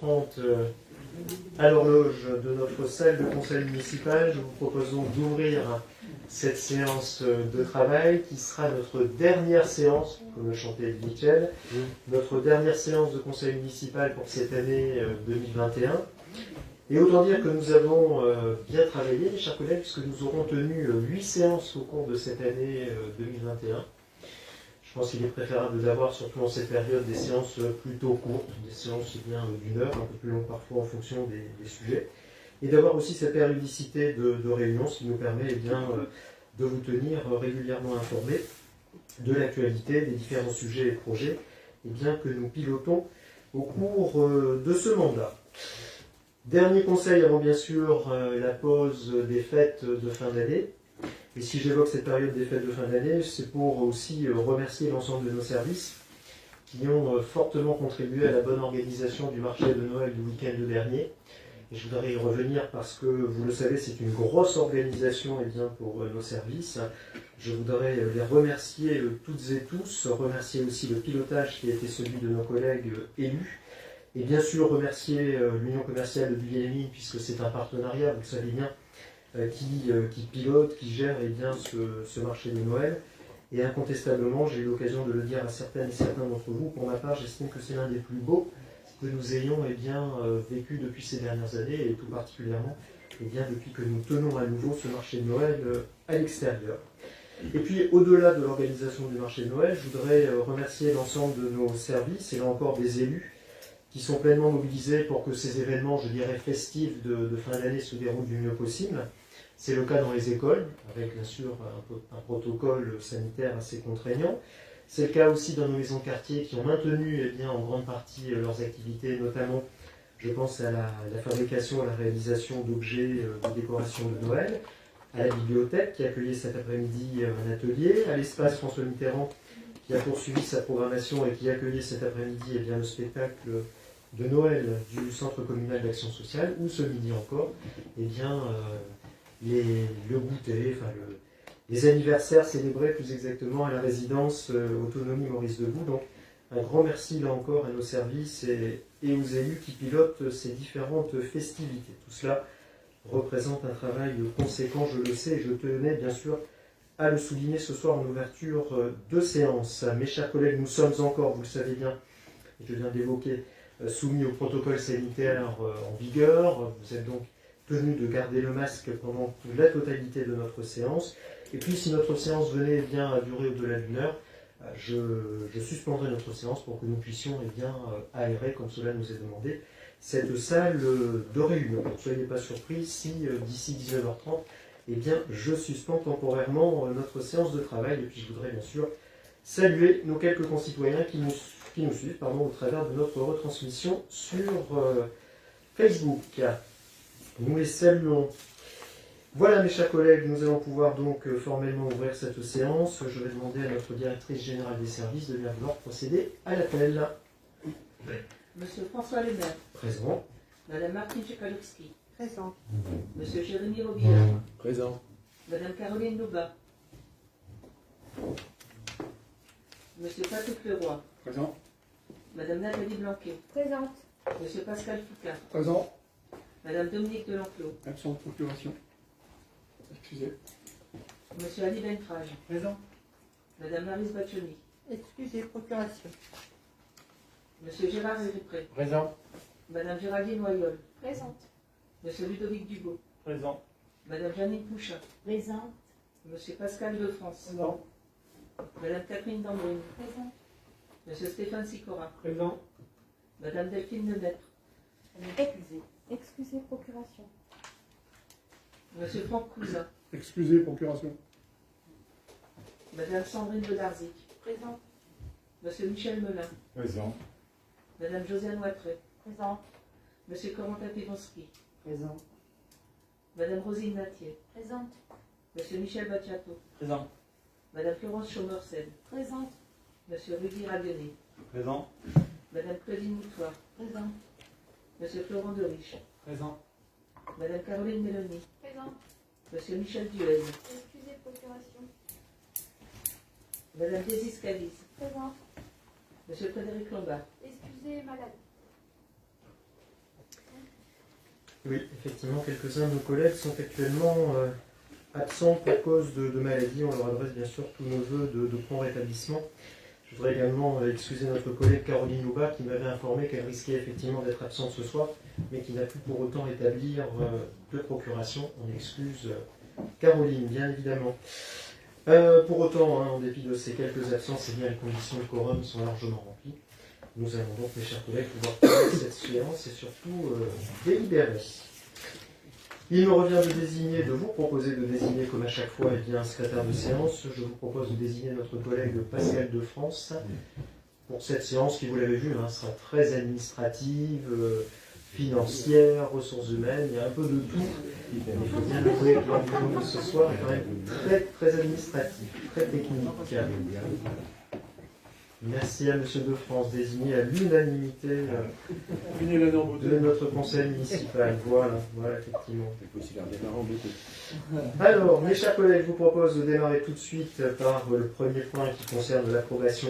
11h30 à l'horloge de notre salle de conseil municipal. Je vous propose donc d'ouvrir cette séance de travail qui sera notre dernière séance, comme le chantait Michel, notre dernière séance de conseil municipal pour cette année 2021. Et autant dire que nous avons bien travaillé, mes chers collègues, puisque nous aurons tenu 8 séances au cours de cette année 2021. Je pense qu'il est préférable d'avoir, surtout en cette période, des séances plutôt courtes, des séances bien d'une heure, un peu plus longues parfois en fonction des sujets, et d'avoir aussi cette périodicité de réunions, ce qui nous permet de vous tenir régulièrement informés de l'actualité, des différents sujets et projets que nous pilotons au cours de ce mandat. Dernier conseil avant bien sûr la pause des fêtes de fin d'année. Et si j'évoque cette période des fêtes de fin d'année, c'est pour aussi remercier l'ensemble de nos services qui ont fortement contribué à la bonne organisation du marché de Noël du week-end dernier. Et je voudrais y revenir parce que, vous le savez, c'est une grosse organisation pour nos services. Je voudrais les remercier toutes et tous, remercier aussi le pilotage qui a été celui de nos collègues élus. Et bien sûr remercier l'Union commerciale de Bully-les-Mines, puisque c'est un partenariat, vous le savez bien, qui pilote, qui gère ce marché de Noël. Et incontestablement, j'ai eu l'occasion de le dire à certaines et certains d'entre vous, pour ma part, j'estime que c'est l'un des plus beaux que nous ayons vécu depuis ces dernières années, et tout particulièrement depuis que nous tenons à nouveau ce marché de Noël à l'extérieur. Et puis, au-delà de l'organisation du marché de Noël, je voudrais remercier l'ensemble de nos services, et là encore des élus, qui sont pleinement mobilisés pour que ces événements, je dirais, festifs de fin d'année se déroulent du mieux possible. C'est le cas dans les écoles, avec bien sûr un protocole sanitaire assez contraignant. C'est le cas aussi dans nos maisons de quartier qui ont maintenu en grande partie leurs activités, notamment, je pense à la fabrication et la réalisation d'objets de décoration de Noël, à la bibliothèque qui a accueilli cet après-midi un atelier, à l'espace François Mitterrand qui a poursuivi sa programmation et qui a accueilli cet après-midi le spectacle de Noël du Centre communal d'action sociale, ou ce midi encore, le goûter, les anniversaires célébrés plus exactement à la résidence Autonomie Maurice Debout. Donc un grand merci là encore à nos services et aux élus qui pilotent ces différentes festivités. Tout cela représente un travail conséquent, je le sais, et je tenais bien sûr à le souligner ce soir en ouverture de séance. Mes chers collègues, nous sommes encore, vous le savez bien, et je viens d'évoquer, soumis au protocole sanitaire en vigueur. Vous êtes donc tenus de garder le masque pendant la totalité de notre séance. Et puis, si notre séance venait à durer au-delà d'une heure, je suspendrai notre séance pour que nous puissions aérer, comme cela nous est demandé, cette salle de réunion. Ne soyez pas surpris si d'ici 19h30, je suspends temporairement notre séance de travail. Et puis, je voudrais bien sûr saluer nos quelques concitoyens qui nous suivent au travers de notre retransmission sur Facebook. Nous les saluons. Voilà, mes chers collègues, nous allons pouvoir donc formellement ouvrir cette séance. Je vais demander à notre directrice générale des services de bien vouloir procéder à l'appel. Monsieur François Lemaire. Présent. Madame Martine Tchekalowski. Présent. Monsieur Jérémy Robillard. Présent. Madame Caroline Louba. Monsieur Patrick Leroy. Présent. Madame Nathalie Blanquet. Présente. Monsieur Pascal Foucault. Présent. Madame Dominique Delenflo. Absent de procuration. Excusez. Monsieur Ali Benfrage. Présent. Madame Maryse Baccioni. Excusez, procuration. Monsieur Gérard Héripré. Présent. Madame Géraldine Noyol. Présente. Monsieur Ludovic Dubo. Présent. Madame Janine Pouchin. Présente. Monsieur Pascal Defrance. Présent. Madame Catherine Dambrine. Présente. Monsieur Stéphane Sicora. Présent. Madame Delphine Lemaitre. Excusez. Excusez, procuration. Monsieur Franck Cousin. Excusez, procuration. Madame Sandrine Bedarzic. Présente. Monsieur Michel Melin. Présent. Madame Josiane Ouattré. Présente. Monsieur Corentin Pironski. Présent. Madame Rosine Natier. Présente. Monsieur Michel Bacciato. Présent. Madame Florence Chaumercel. Présente. Monsieur Rudy Raguenet. Présent. Madame Claudine Moutoir. Présente. Monsieur Florent Deriche. Présent. Madame Caroline Mélanie. Présente. Monsieur Michel Duez. Excusez, procuration. Madame Désis Calice. Présente. Monsieur Frédéric Lombard. Excusez, malade. Oui, effectivement, quelques-uns de nos collègues sont actuellement absents pour cause de maladie. On leur adresse bien sûr tous nos voeux de prompt rétablissement. Je voudrais également excuser notre collègue Caroline Louba qui m'avait informé qu'elle risquait effectivement d'être absente ce soir, mais qui n'a pu pour autant établir de procuration. On excuse Caroline, bien évidemment. Pour autant, en dépit de ces quelques absences, eh bien, les conditions de quorum sont largement remplies. Nous allons donc, mes chers collègues, pouvoir terminer cette séance et surtout délibérer. Il me revient de vous proposer de désigner, comme à chaque fois, eh bien, un secrétaire de séance. Je vous propose de désigner notre collègue Pascal de France pour cette séance qui, vous l'avez vu, sera très administrative, financière, ressources humaines, il y a un peu de tout. Il faut bien avouer que l'environnement de ce soir est quand même très, très administratif, très technique. Merci à M. de France, désigné à l'unanimité de notre conseil municipal. Voilà, effectivement. Alors, mes chers collègues, je vous propose de démarrer tout de suite par le premier point qui concerne l'approbation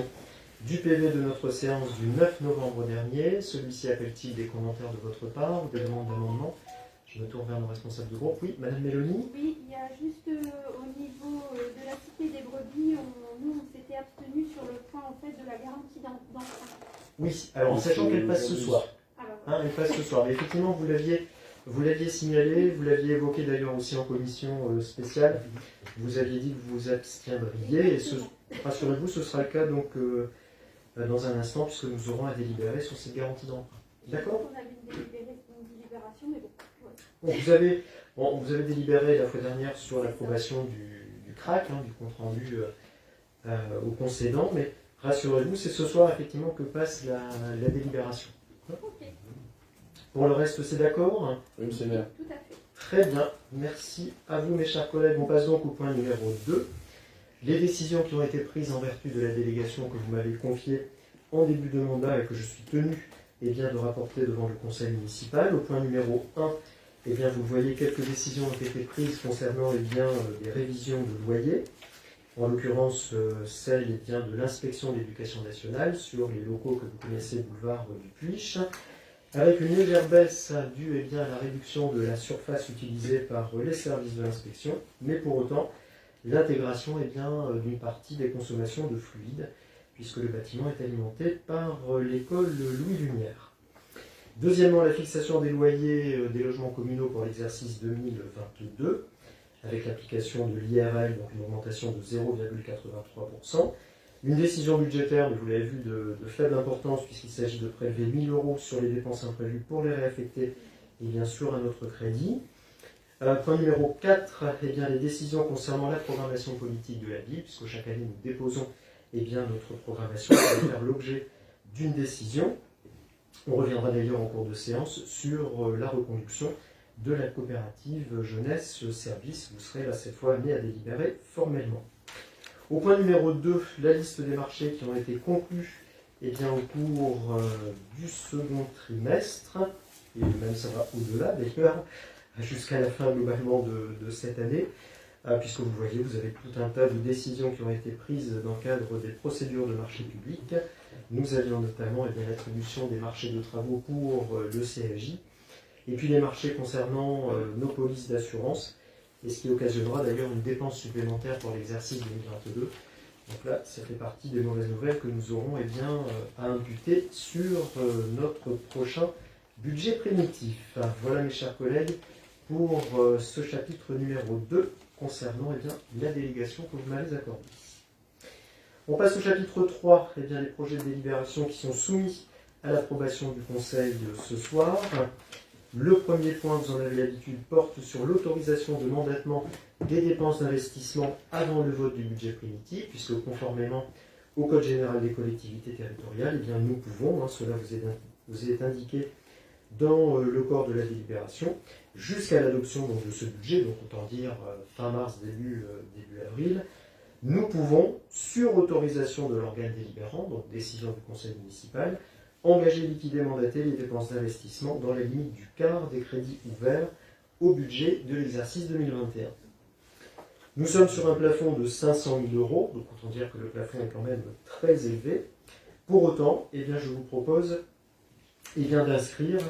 du PV de notre séance du 9 novembre dernier. Celui-ci appelle-t-il des commentaires de votre part ou des demandes d'amendement? Je me tourne vers nos responsables de groupe. Oui, Madame Mélanie? Oui, il y a juste au niveau de la cité des brebis, nous on s'était abstenus sur le point en fait de la garantie d'emprunt. Oui, alors sachant qu'elle passe ce soir. Elle passe ce soir. Mais effectivement, vous l'aviez signalé, vous l'aviez évoqué d'ailleurs aussi en commission spéciale. Vous aviez dit que vous abstiendriez. Et rassurez-vous, ce sera le cas donc dans un instant, puisque nous aurons à délibérer sur cette garantie d'emprunt. D'accord? On avait une délibération, mais bon. Bon, vous avez délibéré la fois dernière sur l'approbation du CRAC, du compte rendu au concédant, mais rassurez-vous, c'est ce soir effectivement que passe la délibération. Okay. Pour le reste, c'est d'accord? Oui, monsieur le maire. Tout à fait. Très bien, merci à vous mes chers collègues. On passe donc au point numéro 2. Les décisions qui ont été prises en vertu de la délégation que vous m'avez confiée en début de mandat et que je suis tenu de rapporter devant le conseil municipal. Au point numéro 1, vous le voyez, quelques décisions ont été prises concernant des révisions de loyers. En l'occurrence, celle de l'inspection de l'éducation nationale sur les locaux que vous connaissez, boulevard du Puich, avec une légère baisse due à la réduction de la surface utilisée par les services de l'inspection, mais pour autant, l'intégration d'une partie des consommations de fluides, puisque le bâtiment est alimenté par l'école Louis Lumière. Deuxièmement, la fixation des loyers des logements communaux pour l'exercice 2022, avec l'application de l'IRL, donc une augmentation de 0,83%. Une décision budgétaire, mais vous l'avez vu, de faible importance, puisqu'il s'agit de prélever 1 000 € sur les dépenses imprévues pour les réaffecter, et bien sûr à notre crédit. Point numéro 4, les décisions concernant la programmation politique de la ville, puisque chaque année nous déposons notre programmation qui va faire l'objet d'une décision. On reviendra d'ailleurs en cours de séance sur la reconduction de la coopérative Jeunesse Service. Vous serez là cette fois amené à délibérer formellement. Au point numéro 2, la liste des marchés qui ont été conclus au cours du second trimestre, et même ça va au-delà d'ailleurs, jusqu'à la fin globalement de cette année, puisque vous voyez, vous avez tout un tas de décisions qui ont été prises dans le cadre des procédures de marché public. Nous avions notamment l'attribution des marchés de travaux pour le CFJ, et puis les marchés concernant nos polices d'assurance, et ce qui occasionnera d'ailleurs une dépense supplémentaire pour l'exercice 2022. Donc là, ça fait partie des mauvaises nouvelles que nous aurons à imputer sur notre prochain budget primitif. Voilà mes chers collègues pour ce chapitre numéro 2 concernant la délégation que vous m'avez accordée. On passe au chapitre 3, les projets de délibération qui sont soumis à l'approbation du Conseil ce soir. Le premier point, vous en avez l'habitude, porte sur l'autorisation de mandatement des dépenses d'investissement avant le vote du budget primitif, puisque conformément au Code général des collectivités territoriales, nous pouvons, cela vous est indiqué dans le corps de la délibération, jusqu'à l'adoption de ce budget, donc autant dire fin mars, début avril, nous pouvons, sur autorisation de l'organe délibérant, donc décision du conseil municipal, engager, liquider, mandater les dépenses d'investissement dans la limite du quart des crédits ouverts au budget de l'exercice 2021. Nous sommes sur un plafond de 500 000 €, donc autant dire que le plafond est quand même très élevé. Pour autant, je vous propose d'inscrire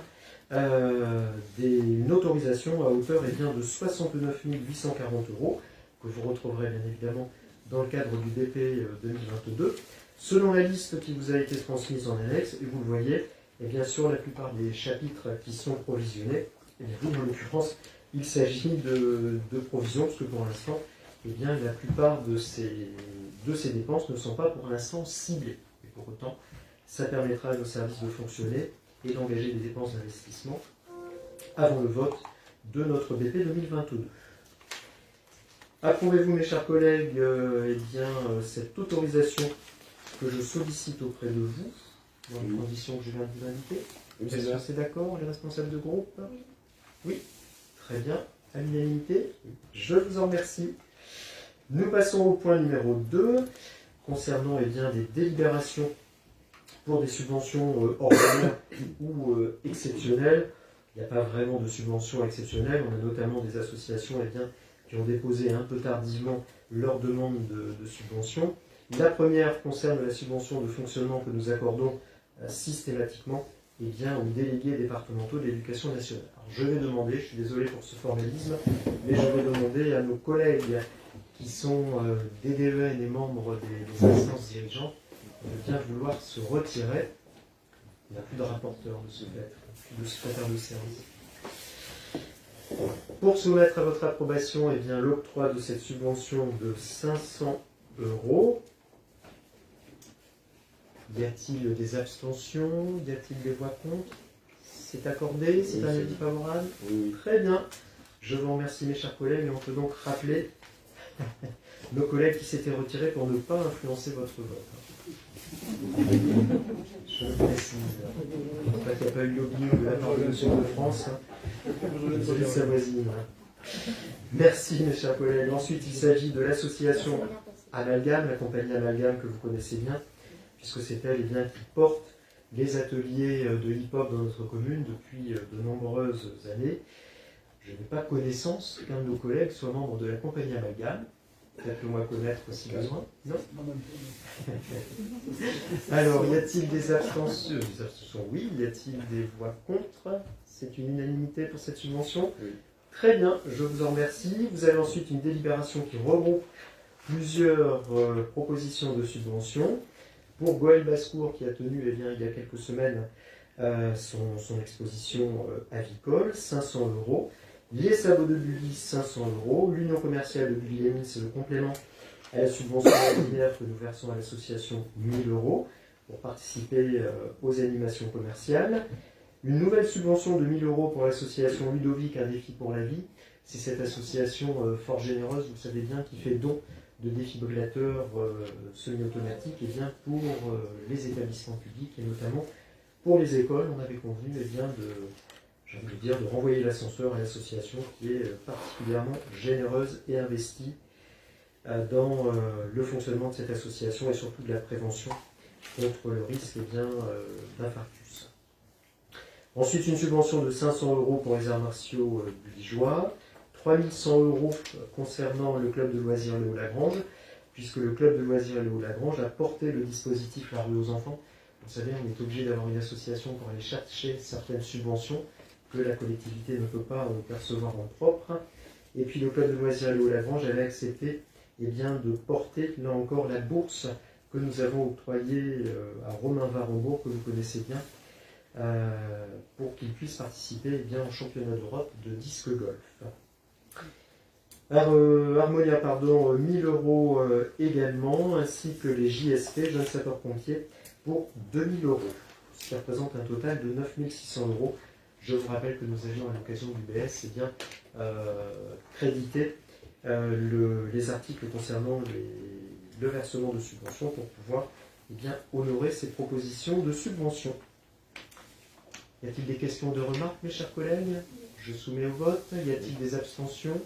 une autorisation à hauteur de 69 840 € que vous retrouverez bien évidemment dans le cadre du DP 2022. Selon la liste qui vous a été transmise en annexe, et vous le voyez, et bien sur la plupart des chapitres qui sont provisionnés, et bien, en l'occurrence, il s'agit de provisions, parce que pour l'instant, eh bien, la plupart de ces dépenses ne sont pas pour l'instant ciblées. Et pour autant, ça permettra à nos services de fonctionner et d'engager des dépenses d'investissement avant le vote de notre BP 2022. Approuvez-vous, mes chers collègues, cette autorisation que je sollicite auprès de vous, dans les conditions que je viens de vous indiquer? Est-ce que c'est d'accord, les responsables de groupe? Oui. Très bien. À l'unanimité. Je vous en remercie. Nous passons au point numéro 2, concernant des délibérations pour des subventions ordinaires ou exceptionnelles. Il n'y a pas vraiment de subventions exceptionnelles. On a notamment des associations qui ont déposé un peu tardivement leur demande de subvention. La première concerne la subvention de fonctionnement que nous accordons systématiquement aux délégués départementaux de l'éducation nationale. Alors, je vais demander, je suis désolé pour ce formalisme, mais je vais demander à nos collègues qui sont des DEN et des membres des instances dirigeantes de bien vouloir se retirer. Il n'y a plus de rapporteur de ce fait, plus de secrétaire de séance. Pour soumettre à votre approbation l'octroi de cette subvention de 500 €. Y a-t-il des abstentions? Y a-t-il des voix contre? C'est accordé? C'est un avis favorable? Oui. Très bien. Je vous remercie, mes chers collègues, et on peut donc rappeler nos collègues qui s'étaient retirés pour ne pas influencer votre vote. Je le précise. J'espère qu'il n'y a pas eu lobbying de la part de M. de France. Désolé de sa voisine. Merci, mes chers collègues. Ensuite, il s'agit de l'association Amalgame, la compagnie Amalgame que vous connaissez bien, puisque c'est elle qui porte les ateliers de hip-hop dans notre commune depuis de nombreuses années. Je n'ai pas connaissance qu'un de nos collègues soit membre de la compagnie Amalgame. Faites-le-moi connaître si besoin. Non. Alors, y a-t-il des abstentions? Des abstentions, oui. Y a-t-il des voix contre? C'est une unanimité pour cette subvention? Oui. Très bien, je vous en remercie. Vous avez ensuite une délibération qui regroupe plusieurs propositions de subvention. Pour Goël Bascourt, qui a tenu il y a quelques semaines son exposition avicole, 500 €. Les sabots de Bully, 500 €. L'Union commerciale de Bully-les-Mines, c'est le complément à la subvention ordinaire que nous versons à l'association, 1000 € pour participer aux animations commerciales. Une nouvelle subvention de 1000 € pour l'association Ludovic, un défi pour la vie. C'est cette association fort généreuse, vous savez bien, qui fait don de défibrillateurs semi-automatiques pour les établissements publics et notamment pour les écoles. On avait convenu de renvoyer l'ascenseur à l'association qui est particulièrement généreuse et investie dans le fonctionnement de cette association et surtout de la prévention contre le risque d'infarctus. Ensuite, une subvention de 500 € pour les arts martiaux bulligeois. 3100 € concernant le club de loisirs Léo Lagrange, puisque le club de loisirs Léo Lagrange a porté le dispositif La Rue aux enfants. Vous savez, on est obligé d'avoir une association pour aller chercher certaines subventions que la collectivité ne peut pas percevoir en propre. Et puis le club de loisirs Léo Lagrange avait accepté de porter, là encore, la bourse que nous avons octroyée à Romain Varembourg, que vous connaissez bien, pour qu'il puisse participer au championnat d'Europe de disque golf. Harmonia, 1000 € également, ainsi que les JSP, jeunes sapeurs-pompiers, pour 2000 €, ce qui représente un total de 9600 €. Je vous rappelle que nous avions à l'occasion du BS crédité les articles concernant le versement de subventions pour pouvoir honorer ces propositions de subventions. Y a-t-il des questions, de remarques, mes chers collègues? Je soumets au vote. Y a-t-il des abstentions?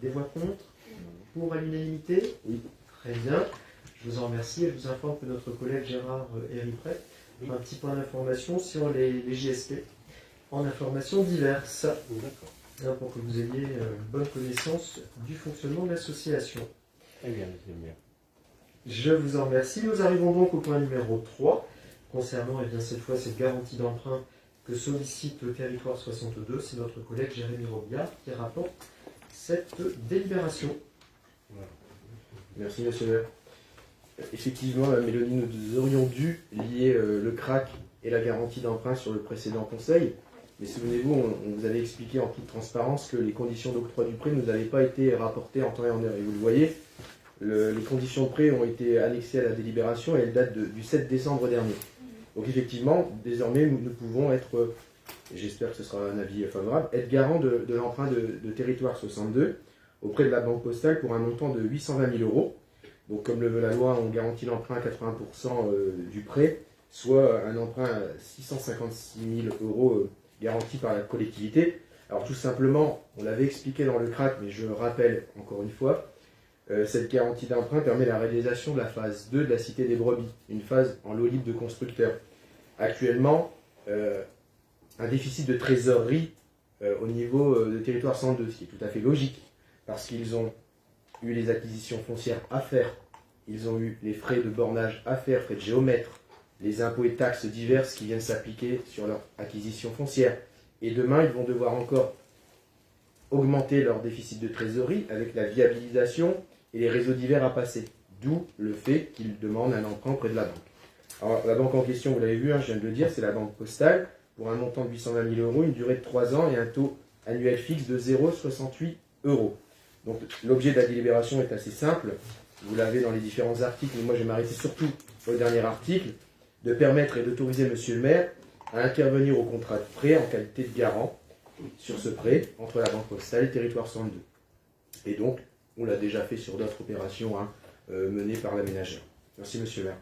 Des voix contre? Pour à l'unanimité? Oui. Très bien. Je vous en remercie et je vous informe que notre collègue Gérard Héripré a un petit point d'information sur les JSP en informations diverses. D'accord. Pour que vous ayez une bonne connaissance du fonctionnement de l'association. Très bien, monsieur le maire. Je vous en remercie. Nous arrivons donc au point numéro 3, concernant cette fois cette garantie d'emprunt que sollicite le territoire 62. C'est notre collègue Jérémy Robillard qui rapporte cette délibération. Merci, monsieur le maire. Effectivement, Mélanie, nous aurions dû lier le CRAC et la garantie d'emprunt sur le précédent conseil. Mais souvenez-vous, on vous avait expliqué en toute transparence que les conditions d'octroi du prêt ne nous avaient pas été rapportées en temps et en heure. Et vous le voyez, les conditions de prêt ont été annexées à la délibération et elles datent du 7 décembre dernier. Donc effectivement, désormais, nous pouvons être, et j'espère que ce sera un avis favorable, être garant de l'emprunt de territoire 62 auprès de la Banque Postale pour un montant de 820 000 euros. Donc comme le veut la loi, on garantit l'emprunt à 80% du prêt, soit un emprunt à 656 000 euros garanti par la collectivité. Alors tout simplement, on l'avait expliqué dans le CRAC, mais je rappelle encore une fois, cette garantie d'emprunt permet la réalisation de la phase 2 de la Cité des Brebis, une phase en lot libre de constructeurs. Actuellement, un déficit de trésorerie au niveau de territoire 102, ce qui est tout à fait logique, parce qu'ils ont eu les acquisitions foncières à faire, ils ont eu les frais de bornage à faire, frais de géomètre, les impôts et taxes diverses qui viennent s'appliquer sur leur acquisition foncière. Et demain, ils vont devoir encore augmenter leur déficit de trésorerie avec la viabilisation et les réseaux divers à passer. D'où le fait qu'ils demandent un emprunt auprès de la banque. Alors, la banque en question, vous l'avez vu, je viens de le dire, c'est la Banque Postale, pour un montant de 820 000 euros, une durée de 3 ans et un taux annuel fixe de 0,68 euros. Donc l'objet de la délibération est assez simple, vous l'avez dans les différents articles, mais moi je vais m'arrêter surtout au dernier article, de permettre et d'autoriser monsieur le maire à intervenir au contrat de prêt en qualité de garant sur ce prêt entre la Banque Postale et Territoire 102. Et donc, on l'a déjà fait sur d'autres opérations menées par l'aménageur. Merci monsieur le maire.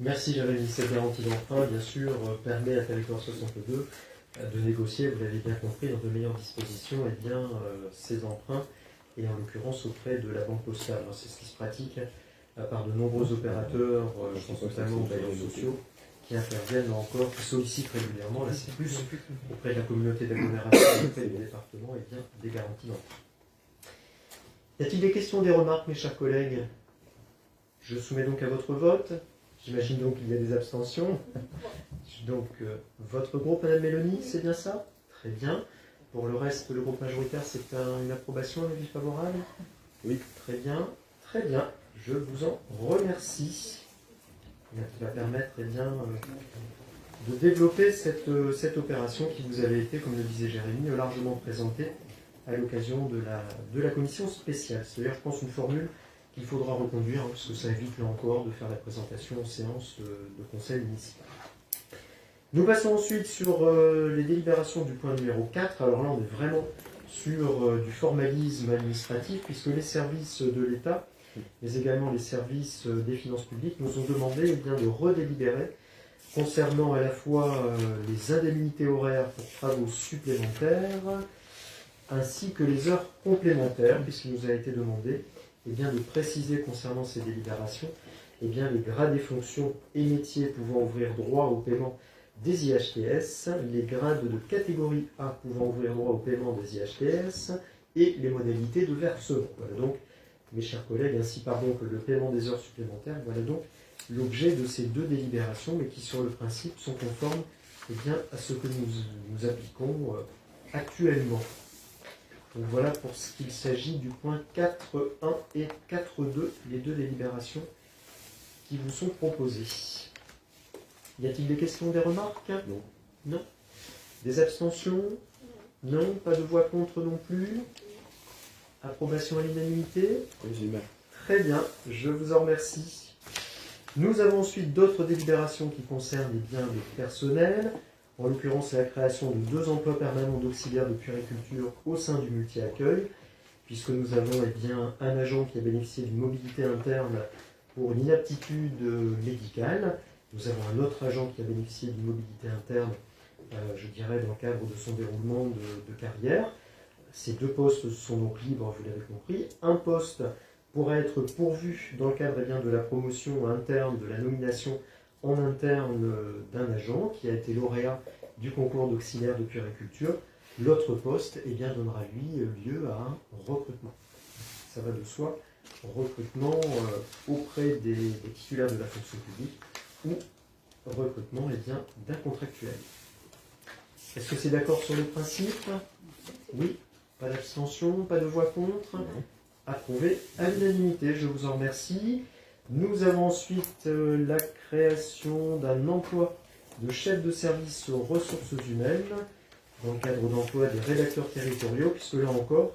Merci Jérémy. Cette garantie d'emprunt, bien sûr, permet à Territoire 62 de négocier, vous l'avez bien compris, dans de meilleures dispositions, et bien ces emprunts, et en l'occurrence auprès de la Banque Postale. Alors, c'est ce qui se pratique par de nombreux opérateurs, je pense notamment aux bailleurs sociaux, qui interviennent encore, qui sollicitent régulièrement, là c'est plus auprès de la communauté d'agglomération, auprès du département, et bien des garanties d'emprunt. Y a-t-il des questions, des remarques, mes chers collègues? Je soumets donc à votre vote. J'imagine donc qu'il y a des abstentions. Donc, votre groupe, Madame Mélanie, c'est bien ça? Très bien. Pour le reste, le groupe majoritaire, c'est une approbation, un avis favorable? Oui. Très bien. Très bien. Je vous en remercie. Qui va permettre de développer cette opération qui vous avait été, comme le disait Jérémy, largement présentée à l'occasion de la commission spéciale. C'est-à-dire, je pense, une formule qu'il faudra reconduire, parce que ça évite là encore de faire la présentation en séance de conseil municipal. Nous passons ensuite sur les délibérations du point numéro 4. Alors là, on est vraiment sur du formalisme administratif, puisque les services de l'État, mais également les services des finances publiques, nous ont demandé de redélibérer concernant à la fois les indemnités horaires pour travaux supplémentaires, ainsi que les heures complémentaires, puisqu'il nous a été demandé de préciser concernant ces délibérations les grades et fonctions et métiers pouvant ouvrir droit au paiement des IHTS, les grades de catégorie A pouvant ouvrir droit au paiement des IHTS et les modalités de versement. Voilà donc, mes chers collègues, ainsi que le paiement des heures supplémentaires, voilà donc l'objet de ces deux délibérations, mais qui sur le principe sont conformes à ce que nous appliquons actuellement. Donc voilà pour ce qu'il s'agit du point 4.1 et 4.2, les deux délibérations qui vous sont proposées. Y a-t-il des questions, des remarques? Non. Non. Des abstentions? Non. Pas de voix contre non plus? Approbation à l'unanimité? Oui, j'ai le maire. Très bien, je vous en remercie. Nous avons ensuite d'autres délibérations qui concernent les personnels. En l'occurrence, la création de 2 emplois permanents d'auxiliaires de puériculture au sein du multi-accueil, puisque nous avons un agent qui a bénéficié d'une mobilité interne pour une inaptitude médicale. Nous avons un autre agent qui a bénéficié d'une mobilité interne, dans le cadre de son déroulement de carrière. Ces 2 postes sont donc libres, vous l'avez compris. Un poste pourra être pourvu dans le cadre de la promotion interne, de la nomination en interne d'un agent qui a été lauréat du concours d'auxiliaire de puériculture. L'autre poste donnera lui lieu à un recrutement. Ça va de soi, recrutement auprès des titulaires de la fonction publique ou recrutement d'un contractuel. Est-ce que c'est d'accord sur le principe? Oui. Pas d'abstention, pas de voix contre? Approuvé à l'unanimité, je vous en remercie. Nous avons ensuite la création d'un emploi de chef de service aux ressources humaines dans le cadre d'emploi des rédacteurs territoriaux, puisque là encore,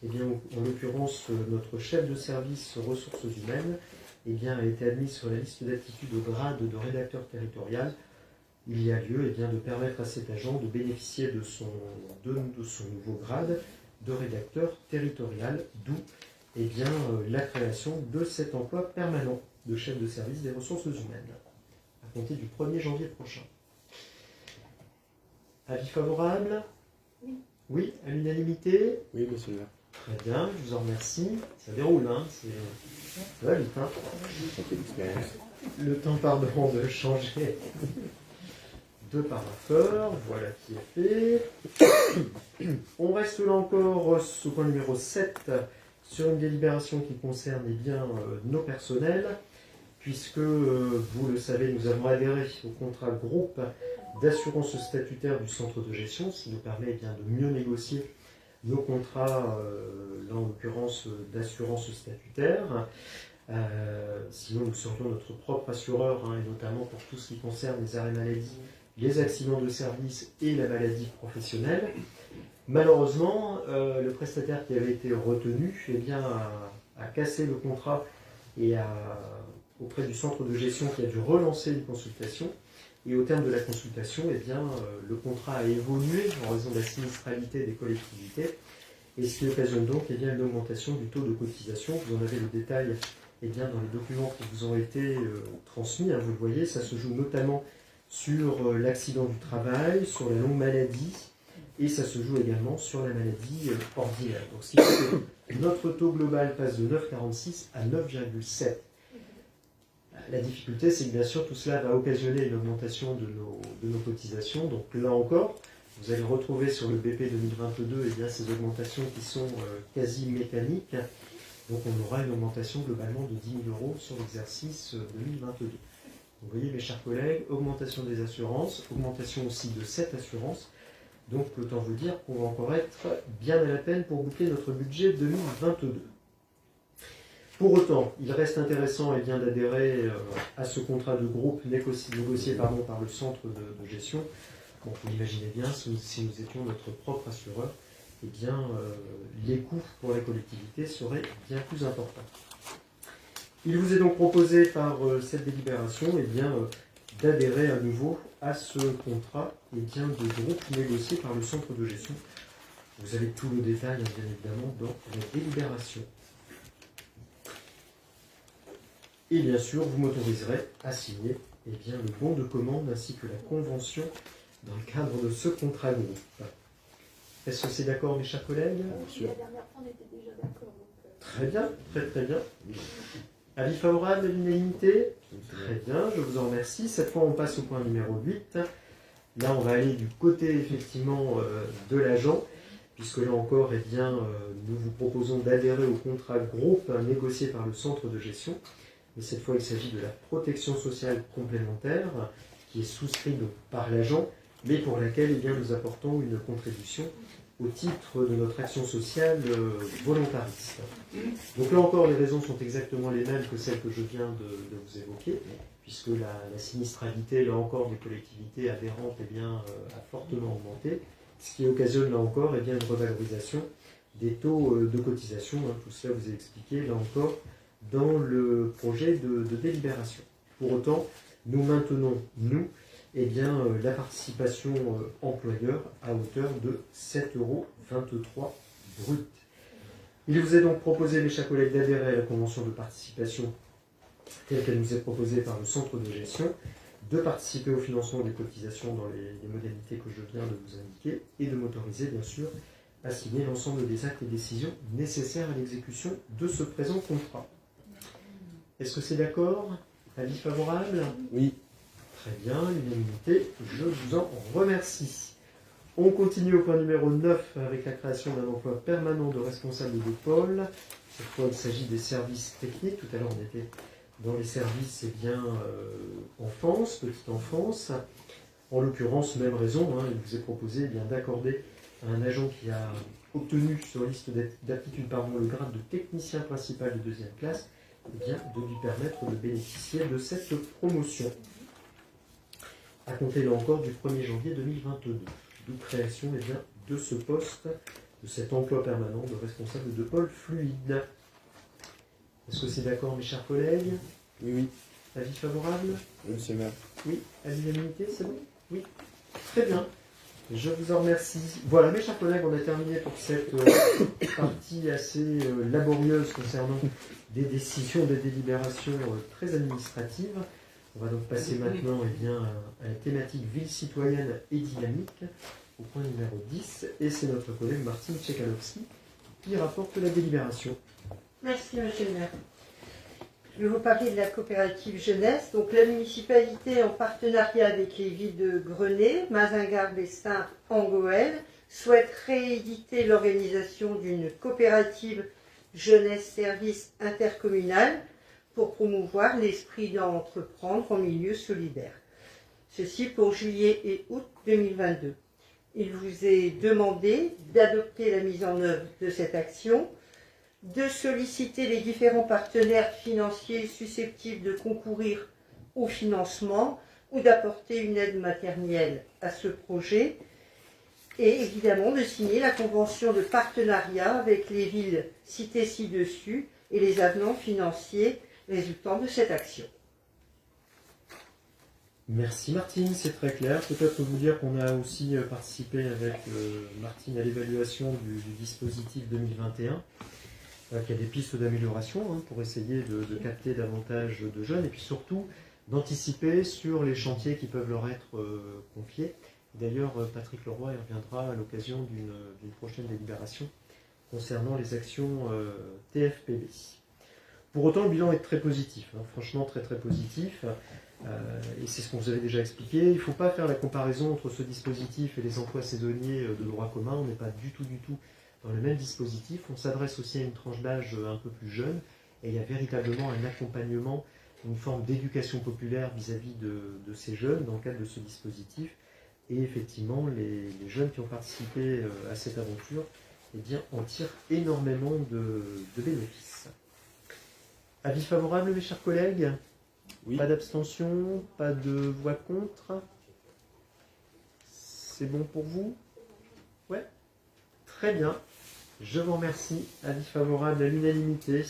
en l'occurrence, notre chef de service aux ressources humaines a été admis sur la liste d'aptitude au grade de rédacteur territorial. Il y a lieu de permettre à cet agent de bénéficier de son nouveau grade de rédacteur territorial, d'où la création de cet emploi permanent de chef de service des ressources humaines, à compter du 1er janvier prochain. Avis favorable? Oui. Oui, à l'unanimité? Oui, monsieur le maire. Très bien, je vous en remercie. Ça déroule, hein, ça va vite. Hein. Ça fait l'expérience. Le temps, pardon, de changer de parapheur. Voilà qui est fait. On reste là encore au point numéro 7 sur une délibération qui concerne nos personnels, puisque, vous le savez, nous avons adhéré au contrat groupe d'assurance statutaire du centre de gestion, ce qui nous permet de mieux négocier nos contrats, là en l'occurrence d'assurance statutaire. Sinon, nous serions notre propre assureur, et notamment pour tout ce qui concerne les arrêts maladie, les accidents de service et la maladie professionnelle. Malheureusement, le prestataire qui avait été retenu a cassé le contrat et auprès du centre de gestion qui a dû relancer une consultation. Et au terme de la consultation, le contrat a évolué en raison de la sinistralité des collectivités, et ce qui occasionne donc une augmentation du taux de cotisation. Vous en avez le détail dans les documents qui vous ont été transmis. Vous le voyez, ça se joue notamment sur l'accident du travail, sur la longue maladie, et ça se joue également sur la maladie ordinaire. Donc, ce qui fait que notre taux global passe de 9,46 à 9,7. La difficulté, c'est que bien sûr, tout cela va occasionner une augmentation de nos cotisations. Donc là encore, vous allez retrouver sur le BP 2022 ces augmentations qui sont quasi mécaniques. Donc on aura une augmentation globalement de 10 000 € sur l'exercice 2022. Vous voyez mes chers collègues, augmentation des assurances, augmentation aussi de cette assurance. Donc autant vous dire qu'on va encore être bien à la peine pour boucler notre budget 2022. Pour autant, il reste intéressant d'adhérer à ce contrat de groupe négocié par le centre de gestion. Bon, vous l'imaginez bien, si nous étions notre propre assureur, les coûts pour la collectivité seraient bien plus importants. Il vous est donc proposé par cette délibération d'adhérer à nouveau à ce contrat de groupe négocié par le centre de gestion. Vous avez tout le détail, bien évidemment, dans la délibération. Et bien sûr, vous m'autoriserez à signer le bon de commande ainsi que la convention dans le cadre de ce contrat groupe. Est-ce que c'est d'accord, mes chers collègues? La dernière fois, on était déjà d'accord. Très bien, très bien. Avis favorable à l'unanimité? Très bien, je vous en remercie. Cette fois, on passe au point numéro 8. Là, on va aller du côté, effectivement, de l'agent, puisque là encore, nous vous proposons d'adhérer au contrat groupe négocié par le centre de gestion. Mais cette fois, il s'agit de la protection sociale complémentaire qui est souscrite par l'agent, mais pour laquelle nous apportons une contribution au titre de notre action sociale volontariste. Donc là encore, les raisons sont exactement les mêmes que celles que je viens de vous évoquer, puisque la sinistralité, là encore, des collectivités adhérentes a fortement augmenté, ce qui occasionne là encore une revalorisation des taux de cotisation. Tout cela vous est expliqué là encore dans le projet de délibération. Pour autant, nous maintenons, la participation employeur à hauteur de 7,23 € brut. Il vous est donc proposé, mes chers collègues, d'adhérer à la convention de participation telle qu'elle nous est proposée par le centre de gestion, de participer au financement des cotisations dans les modalités que je viens de vous indiquer et de m'autoriser, bien sûr, à signer l'ensemble des actes et décisions nécessaires à l'exécution de ce présent contrat. Est-ce que c'est d'accord? Avis favorable? Oui. Très bien, l'unanimité, je vous en remercie. On continue au point numéro 9 avec la création d'un emploi permanent de responsable de pôle. Cette fois, il s'agit des services techniques. Tout à l'heure, on était dans les services enfance, petite enfance. En l'occurrence, même raison, il vous est proposé d'accorder à un agent qui a obtenu sur liste d'aptitude le grade de technicien principal de 2e classe, de lui permettre de bénéficier de cette promotion. À compter là encore du 1er janvier 2022, d'où création de ce poste, de cet emploi permanent de responsable de pôle fluide. Est-ce que c'est d'accord, mes chers collègues? Oui. Avis favorable? Oui, monsieur le maire. Oui. À l'unanimité, c'est bon? Oui. Très bien. Je vous en remercie. Voilà, mes chers collègues, on a terminé pour cette partie assez laborieuse concernant des décisions, des délibérations très administratives. On va donc passer maintenant à la thématique ville citoyenne et dynamique, au point numéro 10, et c'est notre collègue Martine Tchekalowski qui rapporte la délibération. Merci, monsieur le maire. Je vais vous parler de la coopérative jeunesse. Donc, la municipalité, en partenariat avec les villes de Grenay, Mazingarbe-Bessin, Angoël, souhaite rééditer l'organisation d'une coopérative jeunesse-service intercommunale pour promouvoir l'esprit d'entreprendre en milieu solidaire. Ceci pour juillet et août 2022. Il vous est demandé d'adopter la mise en œuvre de cette action, de solliciter les différents partenaires financiers susceptibles de concourir au financement ou d'apporter une aide matérielle à ce projet, et évidemment de signer la convention de partenariat avec les villes citées ci-dessus et les avenants financiers résultant de cette action. Merci Martine, c'est très clair. Peut-être vous dire qu'on a aussi participé avec Martine à l'évaluation du dispositif 2021. Qu'il y a des pistes d'amélioration pour essayer de capter davantage de jeunes et puis surtout d'anticiper sur les chantiers qui peuvent leur être confiés. D'ailleurs, Patrick Leroy y reviendra à l'occasion d'une prochaine délibération concernant les actions TFPB. Pour autant, le bilan est très positif, franchement très très positif, et c'est ce qu'on vous avait déjà expliqué. Il ne faut pas faire la comparaison entre ce dispositif et les emplois saisonniers de droit commun, on n'est pas du tout dans le même dispositif. On s'adresse aussi à une tranche d'âge un peu plus jeune et il y a véritablement un accompagnement, une forme d'éducation populaire vis-à-vis de ces jeunes dans le cadre de ce dispositif. Et effectivement, les jeunes qui ont participé à cette aventure en tirent énormément de bénéfices. Avis favorable, mes chers collègues? Oui. Pas d'abstention, pas de voix contre? C'est bon pour vous? Ouais. Très bien. Je vous remercie. Avis favorable à l'unanimité.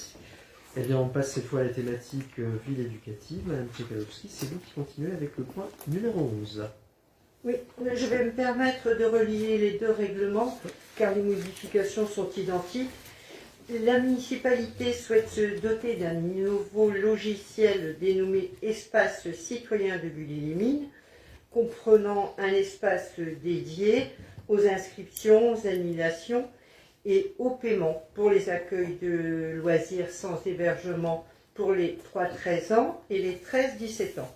Eh bien, on passe cette fois à la thématique ville éducative. Madame Tchekalowski, c'est vous qui continuez avec le point numéro 11. Oui, je vais me permettre de relier les deux règlements, car les modifications sont identiques. La municipalité souhaite se doter d'un nouveau logiciel dénommé Espace citoyen de Bully-les-Mines, comprenant un espace dédié aux inscriptions, aux annulations et au paiement pour les accueils de loisirs sans hébergement pour les 3-13 ans et les 13-17 ans.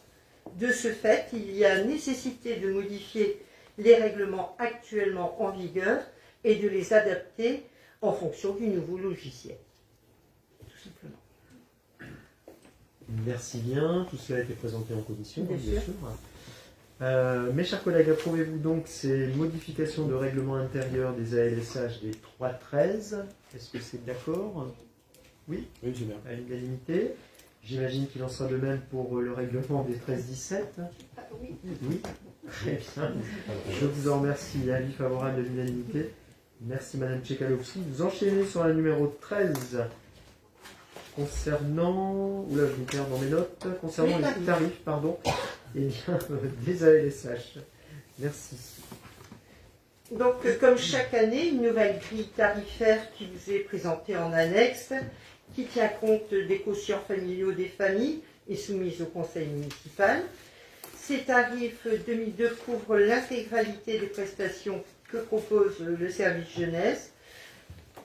De ce fait, il y a nécessité de modifier les règlements actuellement en vigueur et de les adapter en fonction du nouveau logiciel. Tout simplement. Merci bien. Tout cela a été présenté en commission, Bien sûr. Mes chers collègues, approuvez-vous donc ces modifications de règlement intérieur des ALSH des 3-13? Est-ce que c'est d'accord? Oui, Oui, monsieur le maire. à l'unanimité. J'imagine qu'il en sera de même pour le règlement des 13-17. Oui. Oui, très bien. Je vous en remercie. Avis favorable à l'unanimité. Merci Madame Tchekalowski. Vous enchaînez sur la numéro 13 concernant... Oula, je me perds dans mes notes. Concernant les tarifs, pardon. Eh bien, des ALSH. Merci. Donc, comme chaque année, une nouvelle grille tarifaire qui vous est présentée en annexe, qui tient compte des quotients familiaux des familles et soumise au conseil municipal. Ces tarifs 2002 couvrent l'intégralité des prestations que propose le service jeunesse.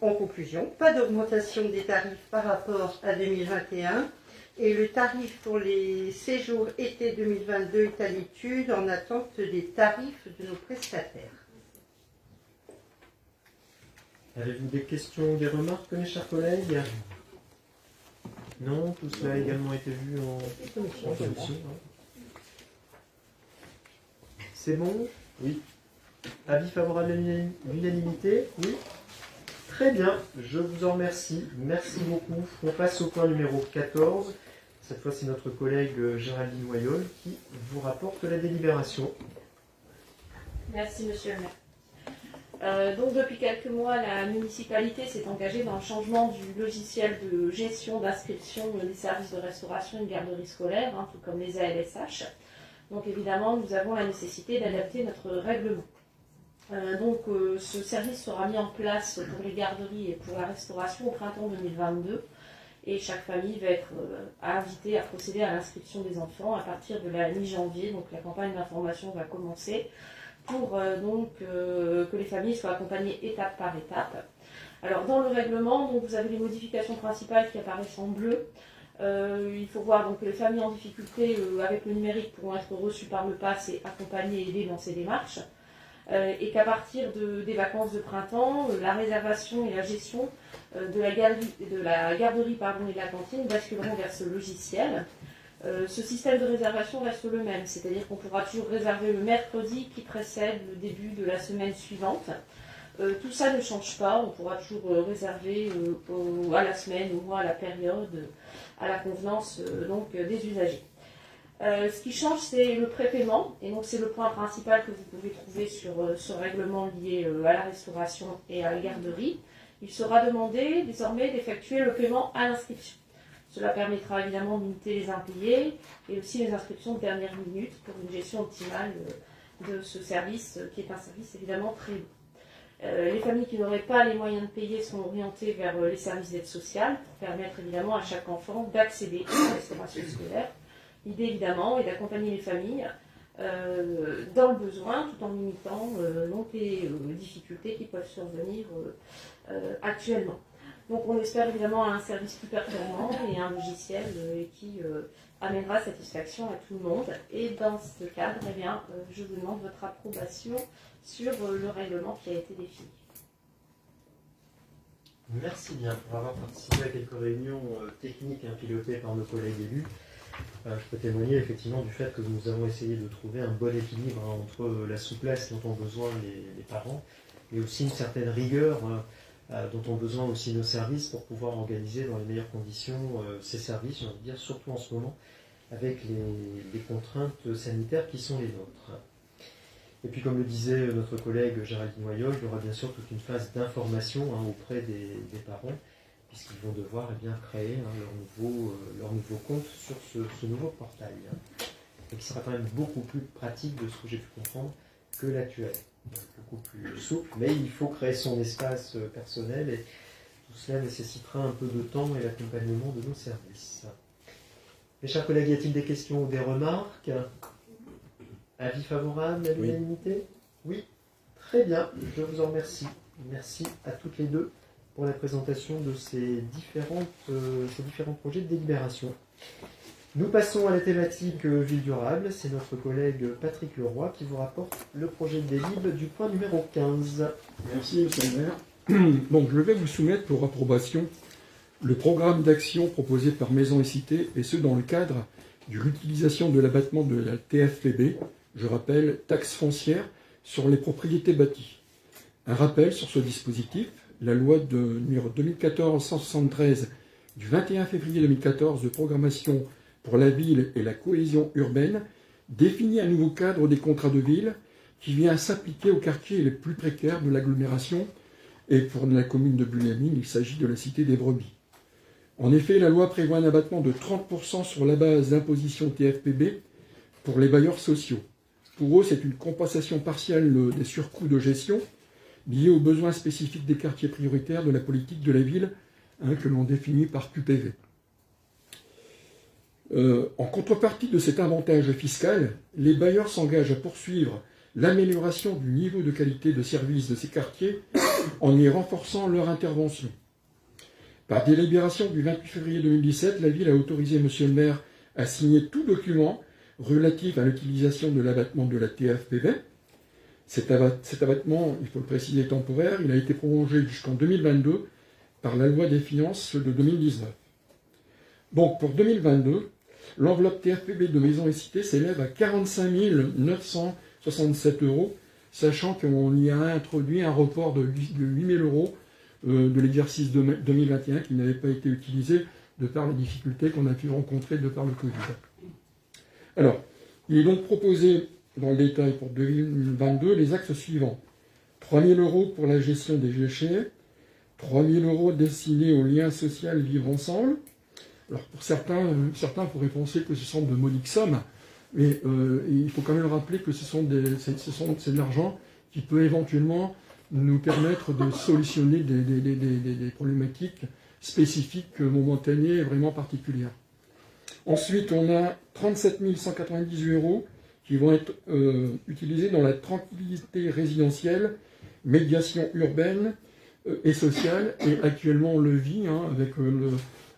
En conclusion, pas d'augmentation des tarifs par rapport à 2021 et le tarif pour les séjours été 2022 est à l'étude en attente des tarifs de nos prestataires. Avez-vous des questions ou des remarques, mes chers collègues? Non, tout cela a également été vu en commission. C'est bon? Oui. Avis favorable à l'unanimité? Oui. Très bien, je vous en remercie. Merci beaucoup. On passe au point numéro 14. Cette fois, c'est notre collègue Géraldine Noyol qui vous rapporte la délibération. Merci, monsieur le maire. Donc, depuis quelques mois, la municipalité s'est engagée dans le changement du logiciel de gestion d'inscription des services de restauration et de garderie scolaire, tout comme les ALSH. Donc, évidemment, nous avons la nécessité d'adapter notre règlement. Ce service sera mis en place pour les garderies et pour la restauration au printemps 2022. Et chaque famille va être invitée à procéder à l'inscription des enfants à partir de la mi-janvier. Donc, la campagne d'information va commencer pour que les familles soient accompagnées étape par étape. Alors dans le règlement, vous avez les modifications principales qui apparaissent en bleu. Il faut voir que les familles en difficulté avec le numérique pourront être reçues par le PASS et accompagnées et aidées dans ces démarches. Et qu'à partir des vacances de printemps, la réservation et la gestion de la garderie et de la cantine basculeront vers ce logiciel. Ce système de réservation reste le même, c'est-à-dire qu'on pourra toujours réserver le mercredi qui précède le début de la semaine suivante. Tout ça ne change pas, on pourra toujours réserver à la semaine, au mois, à la période, à la convenance des usagers. Ce qui change, c'est le prépaiement, et donc c'est le point principal que vous pouvez trouver sur ce règlement lié à la restauration et à la garderie. Il sera demandé désormais d'effectuer le paiement à l'inscription. Cela permettra évidemment de limiter les impayés et aussi les inscriptions de dernière minute pour une gestion optimale de ce service, qui est un service évidemment très long. Les familles qui n'auraient pas les moyens de payer seront orientées vers les services d'aide sociale pour permettre évidemment à chaque enfant d'accéder à la restauration scolaire. L'idée évidemment est d'accompagner les familles dans le besoin tout en limitant les difficultés qui peuvent survenir actuellement. Donc on espère évidemment un service plus performant et un logiciel qui amènera satisfaction à tout le monde. Et dans ce cadre, je vous demande votre approbation sur le règlement qui a été défini. Merci bien pour avoir participé à quelques réunions techniques pilotées par nos collègues élus. Je peux témoigner effectivement du fait que nous avons essayé de trouver un bon équilibre entre la souplesse dont ont besoin les parents et aussi une certaine rigueur dont ont besoin aussi nos services pour pouvoir organiser dans les meilleures conditions ces services, j'ai envie de dire, surtout en ce moment, avec les contraintes sanitaires qui sont les nôtres. Et puis, comme le disait notre collègue Géraldine Noyol, il y aura bien sûr toute une phase d'information auprès des parents, puisqu'ils vont devoir créer leur nouveau compte sur ce nouveau portail, et qui sera quand même beaucoup plus pratique de ce que j'ai pu comprendre que l'actuel. Beaucoup plus souple, mais il faut créer son espace personnel et tout cela nécessitera un peu de temps et l'accompagnement de nos services. Mes chers collègues, y a-t-il des questions ou des remarques? Avis favorable à l'unanimité? Oui. Très bien, je vous en remercie. Merci à toutes les deux pour la présentation de ces différents projets de délibération. Nous passons à la thématique ville durable. C'est notre collègue Patrick Leroy qui vous rapporte le projet de délib du point numéro 15. Merci, monsieur le maire. Donc, je vais vous soumettre pour approbation le programme d'action proposé par Maisons et Cités, et ce dans le cadre de l'utilisation de l'abattement de la TFPB, je rappelle, taxe foncière sur les propriétés bâties. Un rappel sur ce dispositif, la loi numéro 2014-173 du 21 février 2014 de programmation pour la ville et la cohésion urbaine définit un nouveau cadre des contrats de ville qui vient s'appliquer aux quartiers les plus précaires de l'agglomération, et pour la commune de Bulle-les-Mines, il s'agit de la cité des Brebis. En effet, la loi prévoit un abattement de 30% sur la base d'imposition TFPB pour les bailleurs sociaux. Pour eux, c'est une compensation partielle des surcoûts de gestion liés aux besoins spécifiques des quartiers prioritaires de la politique de la ville, que l'on définit par QPV. En contrepartie de cet avantage fiscal, les bailleurs s'engagent à poursuivre l'amélioration du niveau de qualité de service de ces quartiers en y renforçant leur intervention. Par délibération du 28 février 2017, la ville a autorisé M. le maire à signer tout document relatif à l'utilisation de l'abattement de la TFPB. Cet abattement, il faut le préciser, temporaire, il a été prolongé jusqu'en 2022 par la loi des finances de 2019. Donc pour 2022, l'enveloppe TFPB de Maisons et Cités s'élève à 45 967 €, sachant qu'on y a introduit un report de 8 000 € de l'exercice 2021 qui n'avait pas été utilisé de par les difficultés qu'on a pu rencontrer de par le Covid. Alors, il est donc proposé dans le détail pour 2022 les axes suivants. 3 000 € pour la gestion des déchets, 3 000 € destinés au lien social vivre ensemble. Alors pour certains pourraient penser que ce sont de modiques sommes, mais il faut quand même rappeler que c'est de l'argent qui peut éventuellement nous permettre de solutionner des problématiques spécifiques, momentanées et vraiment particulières. Ensuite, on a 37 198 € qui vont être utilisés dans la tranquillité résidentielle, médiation urbaine et sociale. Et actuellement, on le vit avec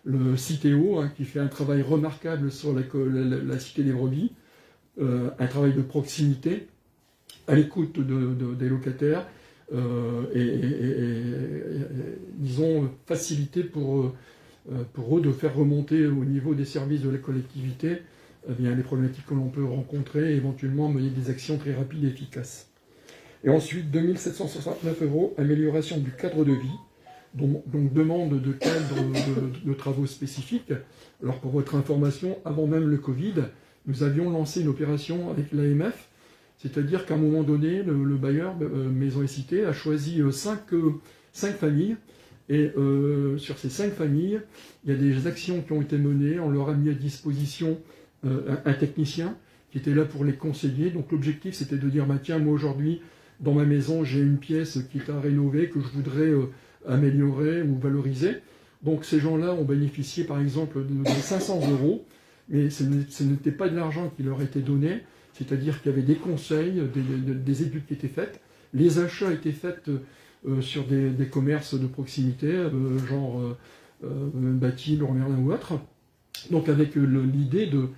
le CITEO qui fait un travail remarquable sur la Cité des Brebis, un travail de proximité, à l'écoute des locataires, disons, facilité pour eux de faire remonter au niveau des services de la collectivité les problématiques que l'on peut rencontrer et éventuellement mener des actions très rapides et efficaces. Et ensuite, 2 769 €, amélioration du cadre de vie, donc demande de cadre de travaux spécifiques. Alors pour votre information, avant même le Covid, nous avions lancé une opération avec l'AMF, c'est-à-dire qu'à un moment donné, le bailleur Maisons et Cités a choisi 5 familles, et sur ces 5 familles, il y a des actions qui ont été menées, on leur a mis à disposition un technicien qui était là pour les conseiller. Donc l'objectif c'était de dire, tiens, moi aujourd'hui, dans ma maison, j'ai une pièce qui est à rénover, que je voudrais améliorer ou valoriser. Donc ces gens-là ont bénéficié par exemple de 500 €, mais ce n'était pas de l'argent qui leur était donné, c'est-à-dire qu'il y avait des conseils, des études qui étaient faites, les achats étaient faits sur des commerces de proximité, genre Bâti, Leroy Merlin ou autre, donc avec l'idée de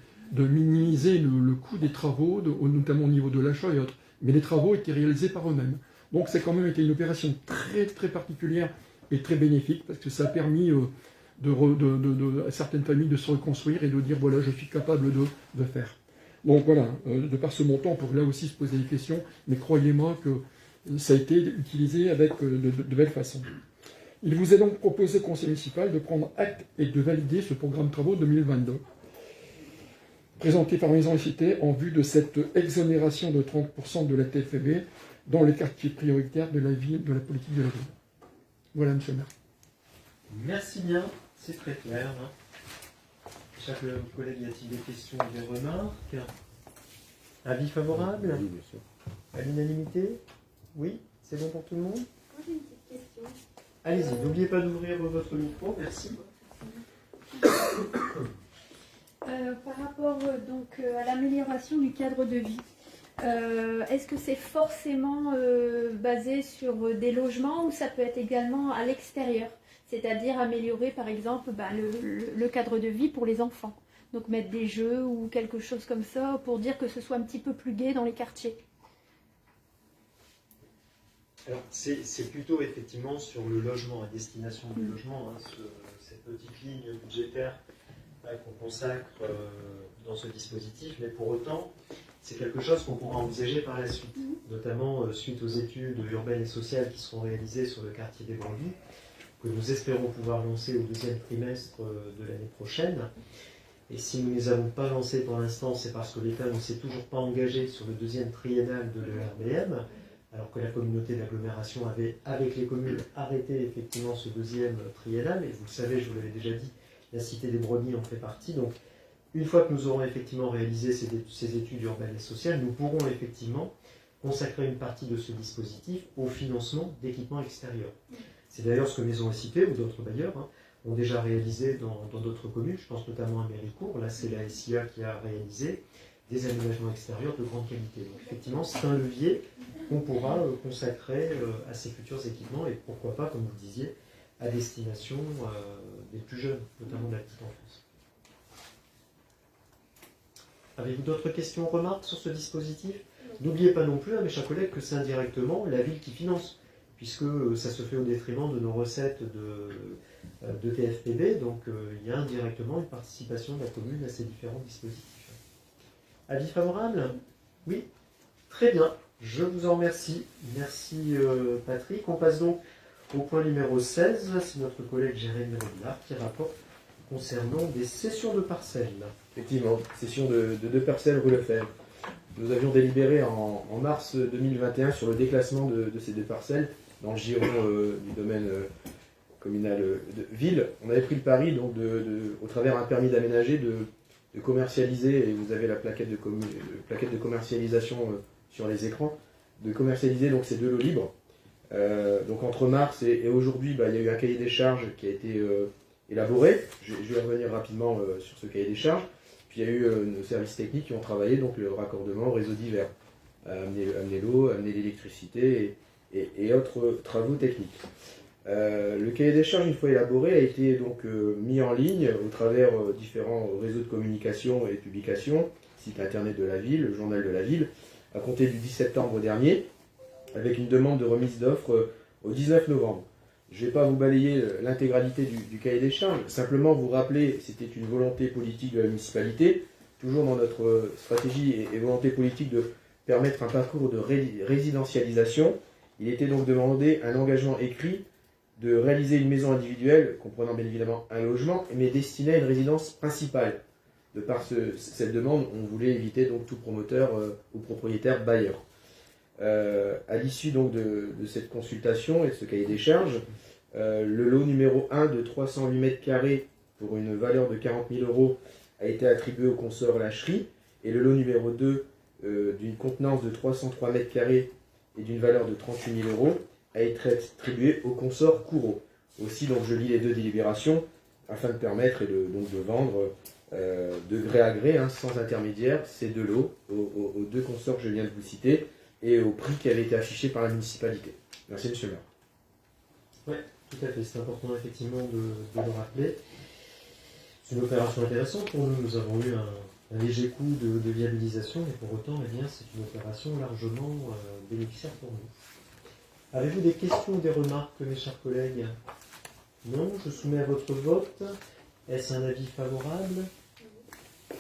minimiser le coût des travaux, notamment au niveau de l'achat et autres. Mais les travaux étaient réalisés par eux-mêmes. Donc c'est quand même été une opération très très particulière et très bénéfique, parce que ça a permis à certaines familles de se reconstruire et de dire, voilà, je suis capable de faire. Donc voilà, de par ce montant, on pourrait là aussi se poser des questions, mais croyez-moi que ça a été utilisé avec de belles façons. Il vous est donc proposé, conseil municipal, de prendre acte et de valider ce programme de travaux 2022, présenté par Maisons et Cités en vue de cette exonération de 30% de la TFPB dans les quartiers prioritaires de la ville, de la politique de la ville. Voilà, monsieur le maire. Merci bien, c'est très clair. Chers collègues, y a-t-il des questions ou des remarques? Avis favorable? Oui, bien sûr. À l'unanimité? Oui? C'est bon pour tout le monde? Moi j'ai une petite question. Allez-y, n'oubliez pas d'ouvrir votre micro, merci. Par rapport à l'amélioration du cadre de vie, est-ce que c'est forcément basé sur des logements ou ça peut être également à l'extérieur? C'est-à-dire améliorer par exemple le cadre de vie pour les enfants. Donc mettre des jeux ou quelque chose comme ça pour dire que ce soit un petit peu plus gai dans les quartiers. Alors, c'est plutôt effectivement sur le logement, à destination du logement, cette petite ligne budgétaire qu'on consacre dans ce dispositif, mais pour autant, c'est quelque chose qu'on pourra envisager par la suite, notamment suite aux études urbaines et sociales qui seront réalisées sur le quartier des Brebis, que nous espérons pouvoir lancer au deuxième trimestre de l'année prochaine. Et si nous ne les avons pas lancés pour l'instant, c'est parce que l'État ne s'est toujours pas engagé sur le deuxième triennal de l'ERBM, alors que la communauté d'agglomération avait, avec les communes, arrêté effectivement ce deuxième triennal. Et vous le savez, je vous l'avais déjà dit, la Cité des Brebis en fait partie. Donc, une fois que nous aurons effectivement réalisé ces études urbaines et sociales, nous pourrons effectivement consacrer une partie de ce dispositif au financement d'équipements extérieurs. C'est d'ailleurs ce que Maisons et Cités ou d'autres bailleurs ont déjà réalisé dans d'autres communes. Je pense notamment à Méricourt. Là, c'est la SIA qui a réalisé des aménagements extérieurs de grande qualité. Donc, effectivement, c'est un levier qu'on pourra consacrer à ces futurs équipements et pourquoi pas, comme vous le disiez, à destination des plus jeunes, notamment de la petite enfance. Avez-vous d'autres questions ou remarques sur ce dispositif? N'oubliez pas non plus, mes chers collègues, que c'est indirectement la ville qui finance, puisque ça se fait au détriment de nos recettes de TFPB, donc il y a indirectement une participation de la commune à ces différents dispositifs. Avis favorable? Oui? Très bien, je vous en remercie. Merci Patrick. On passe donc au point numéro 16, c'est notre collègue Jérémy Robillard qui rapporte concernant des cessions de parcelles. Effectivement, cession de 2 parcelles rue Lefebvre. Nous avions délibéré en mars 2021 sur le déclassement de ces 2 parcelles dans le giron du domaine communal de ville. On avait pris le pari, donc, au travers d'un permis d'aménager, de commercialiser, et vous avez la plaquette de commercialisation sur les écrans, de commercialiser donc, ces 2 lots libres. Donc entre mars et aujourd'hui, il y a eu un cahier des charges qui a été élaboré. Je vais revenir rapidement sur ce cahier des charges. Puis il y a eu nos services techniques qui ont travaillé, donc le raccordement au réseau divers, amener l'eau, amener l'électricité et autres travaux techniques. Le cahier des charges, une fois élaboré, a été donc mis en ligne au travers différents réseaux de communication et de publication, site internet de la ville, le journal de la ville, à compter du 10 septembre dernier, avec une demande de remise d'offres au 19 novembre. Je ne vais pas vous balayer l'intégralité du cahier des charges, simplement vous rappeler, c'était une volonté politique de la municipalité, toujours dans notre stratégie et volonté politique de permettre un parcours de résidentialisation. Il était donc demandé un engagement écrit de réaliser une maison individuelle, comprenant bien évidemment un logement, mais destinée à une résidence principale. De par cette demande, on voulait éviter donc tout promoteur ou propriétaire bailleur. À l'issue donc de cette consultation et de ce cahier des charges, le lot numéro 1 de 308 mètres carrés pour une valeur de 40 000 € a été attribué au consort Lacherie, et le lot numéro 2 d'une contenance de 303 mètres carrés et d'une valeur de 38 000 € a été attribué au consort Courreau. Aussi, donc, je lis les 2 délibérations afin de permettre donc de vendre de gré à gré, sans intermédiaire, ces 2 lots aux 2 consorts que je viens de vous citer, et au prix qui avait été affiché par la municipalité. Merci, monsieur le maire. Oui, tout à fait. C'est important effectivement de le rappeler. C'est une opération intéressante pour nous. Nous avons eu un léger coût de viabilisation, mais pour autant, eh bien, c'est une opération largement bénéficiaire pour nous. Avez-vous des questions ou des remarques, mes chers collègues? Non, je soumets à votre vote. Est-ce un avis favorable?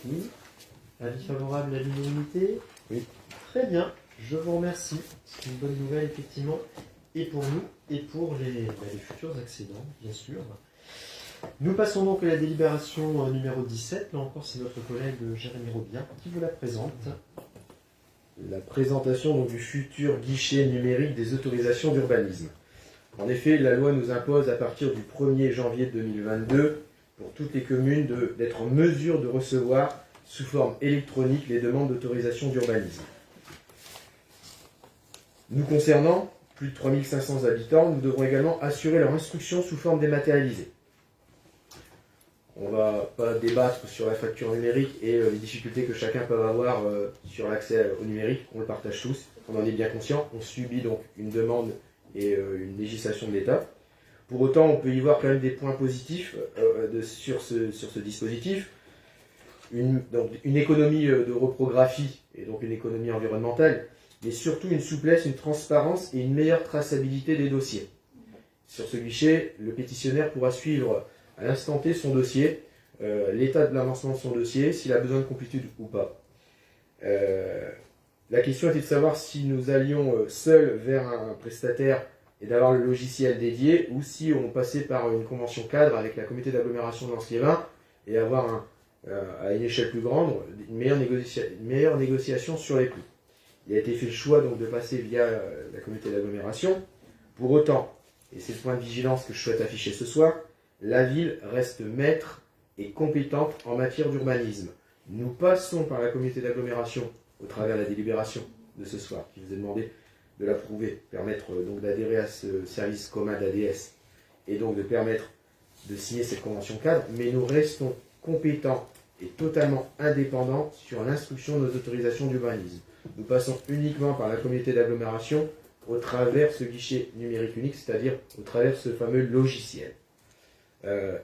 Oui. Avis favorable à l'unanimité? Oui. Très bien. Je vous remercie. C'est une bonne nouvelle, effectivement, et pour nous, et pour les futurs accédants, bien sûr. Nous passons donc à la délibération numéro 17. Là encore, c'est notre collègue Jérémy Robillard qui vous la présente. La présentation donc, du futur guichet numérique des autorisations d'urbanisme. En effet, la loi nous impose à partir du 1er janvier 2022, pour toutes les communes, d'être en mesure de recevoir sous forme électronique les demandes d'autorisation d'urbanisme. Nous concernant, plus de 3500 habitants, nous devrons également assurer leur instruction sous forme dématérialisée. On ne va pas débattre sur la facture numérique et les difficultés que chacun peut avoir sur l'accès au numérique. On le partage tous, on en est bien conscient. On subit donc une demande et une législation de l'État. Pour autant, on peut y voir quand même des points positifs sur ce dispositif. Une économie de reprographie et donc une économie environnementale, mais surtout une souplesse, une transparence et une meilleure traçabilité des dossiers. Sur ce guichet, le pétitionnaire pourra suivre à l'instant T son dossier, l'état de l'avancement de son dossier, s'il a besoin de complétude ou pas. La question était de savoir si nous allions seuls vers un prestataire et d'avoir le logiciel dédié, ou si on passait par une convention cadre avec la communauté d'agglomération de Lens-Liévin et avoir à une échelle plus grande une meilleure négociation sur les prix. Il a été fait le choix donc de passer via la communauté d'agglomération. Pour autant, et c'est le point de vigilance que je souhaite afficher ce soir, la ville reste maître et compétente en matière d'urbanisme. Nous passons par la communauté d'agglomération au travers de la délibération de ce soir, qui vous est demandé de l'approuver, permettre donc d'adhérer à ce service commun d'ADS et donc de permettre de signer cette convention cadre, mais nous restons compétents et totalement indépendants sur l'instruction de nos autorisations d'urbanisme. Nous passons uniquement par la communauté d'agglomération au travers ce guichet numérique unique, c'est-à-dire au travers ce fameux logiciel.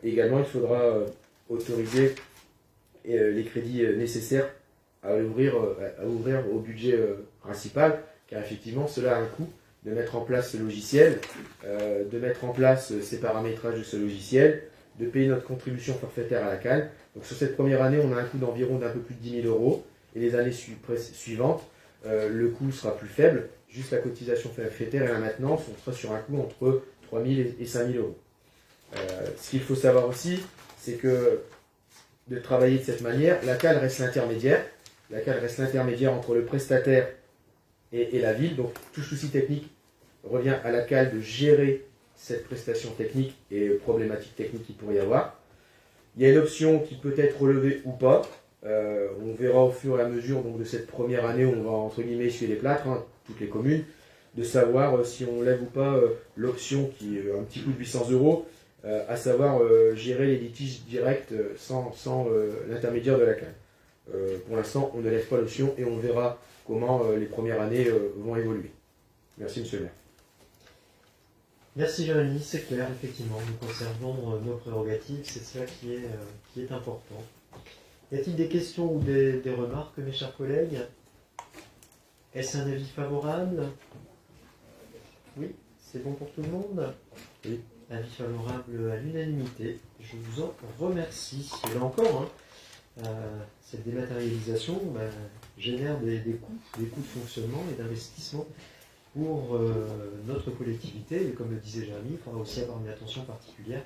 Également, il faudra autoriser les crédits nécessaires à ouvrir au budget principal, car effectivement, cela a un coût de mettre en place ce logiciel, de mettre en place ces paramétrages de ce logiciel, de payer notre contribution forfaitaire à la CAL. Donc sur cette première année, on a un coût d'environ d'un peu plus de 10 000 euros. Et les années suivantes, le coût sera plus faible. Juste la cotisation forfaitaire et la maintenance, on sera sur un coût entre 3 000 et 5 000 euros. Ce qu'il faut savoir aussi, c'est que de travailler de cette manière, la CAL reste l'intermédiaire. La CAL reste l'intermédiaire entre le prestataire et la ville. Donc tout souci technique revient à la CAL de gérer cette prestation technique et problématiques techniques qu'il pourrait y avoir. Il y a une option qui peut être relevée ou pas. On verra au fur et à mesure donc, de cette première année où on va entre guillemets essuyer les plâtres, toutes les communes, de savoir si on lève ou pas l'option qui est un petit coût de 800 euros, à savoir gérer les litiges directs sans l'intermédiaire de la CAL. Pour l'instant, on ne lève pas l'option et on verra comment les premières années vont évoluer. Merci, monsieur le maire. Merci Jérémy, c'est clair, effectivement, nous conservons nos prérogatives, c'est cela qui est important. Y a-t-il des questions ou des remarques, mes chers collègues? Est-ce un avis favorable? Oui, c'est bon pour tout le monde? Oui. Avis favorable à l'unanimité, je vous en remercie. Et là encore, cette dématérialisation génère des coûts de fonctionnement et d'investissement pour notre collectivité. Et comme le disait Jérémy, il faudra aussi avoir une attention particulière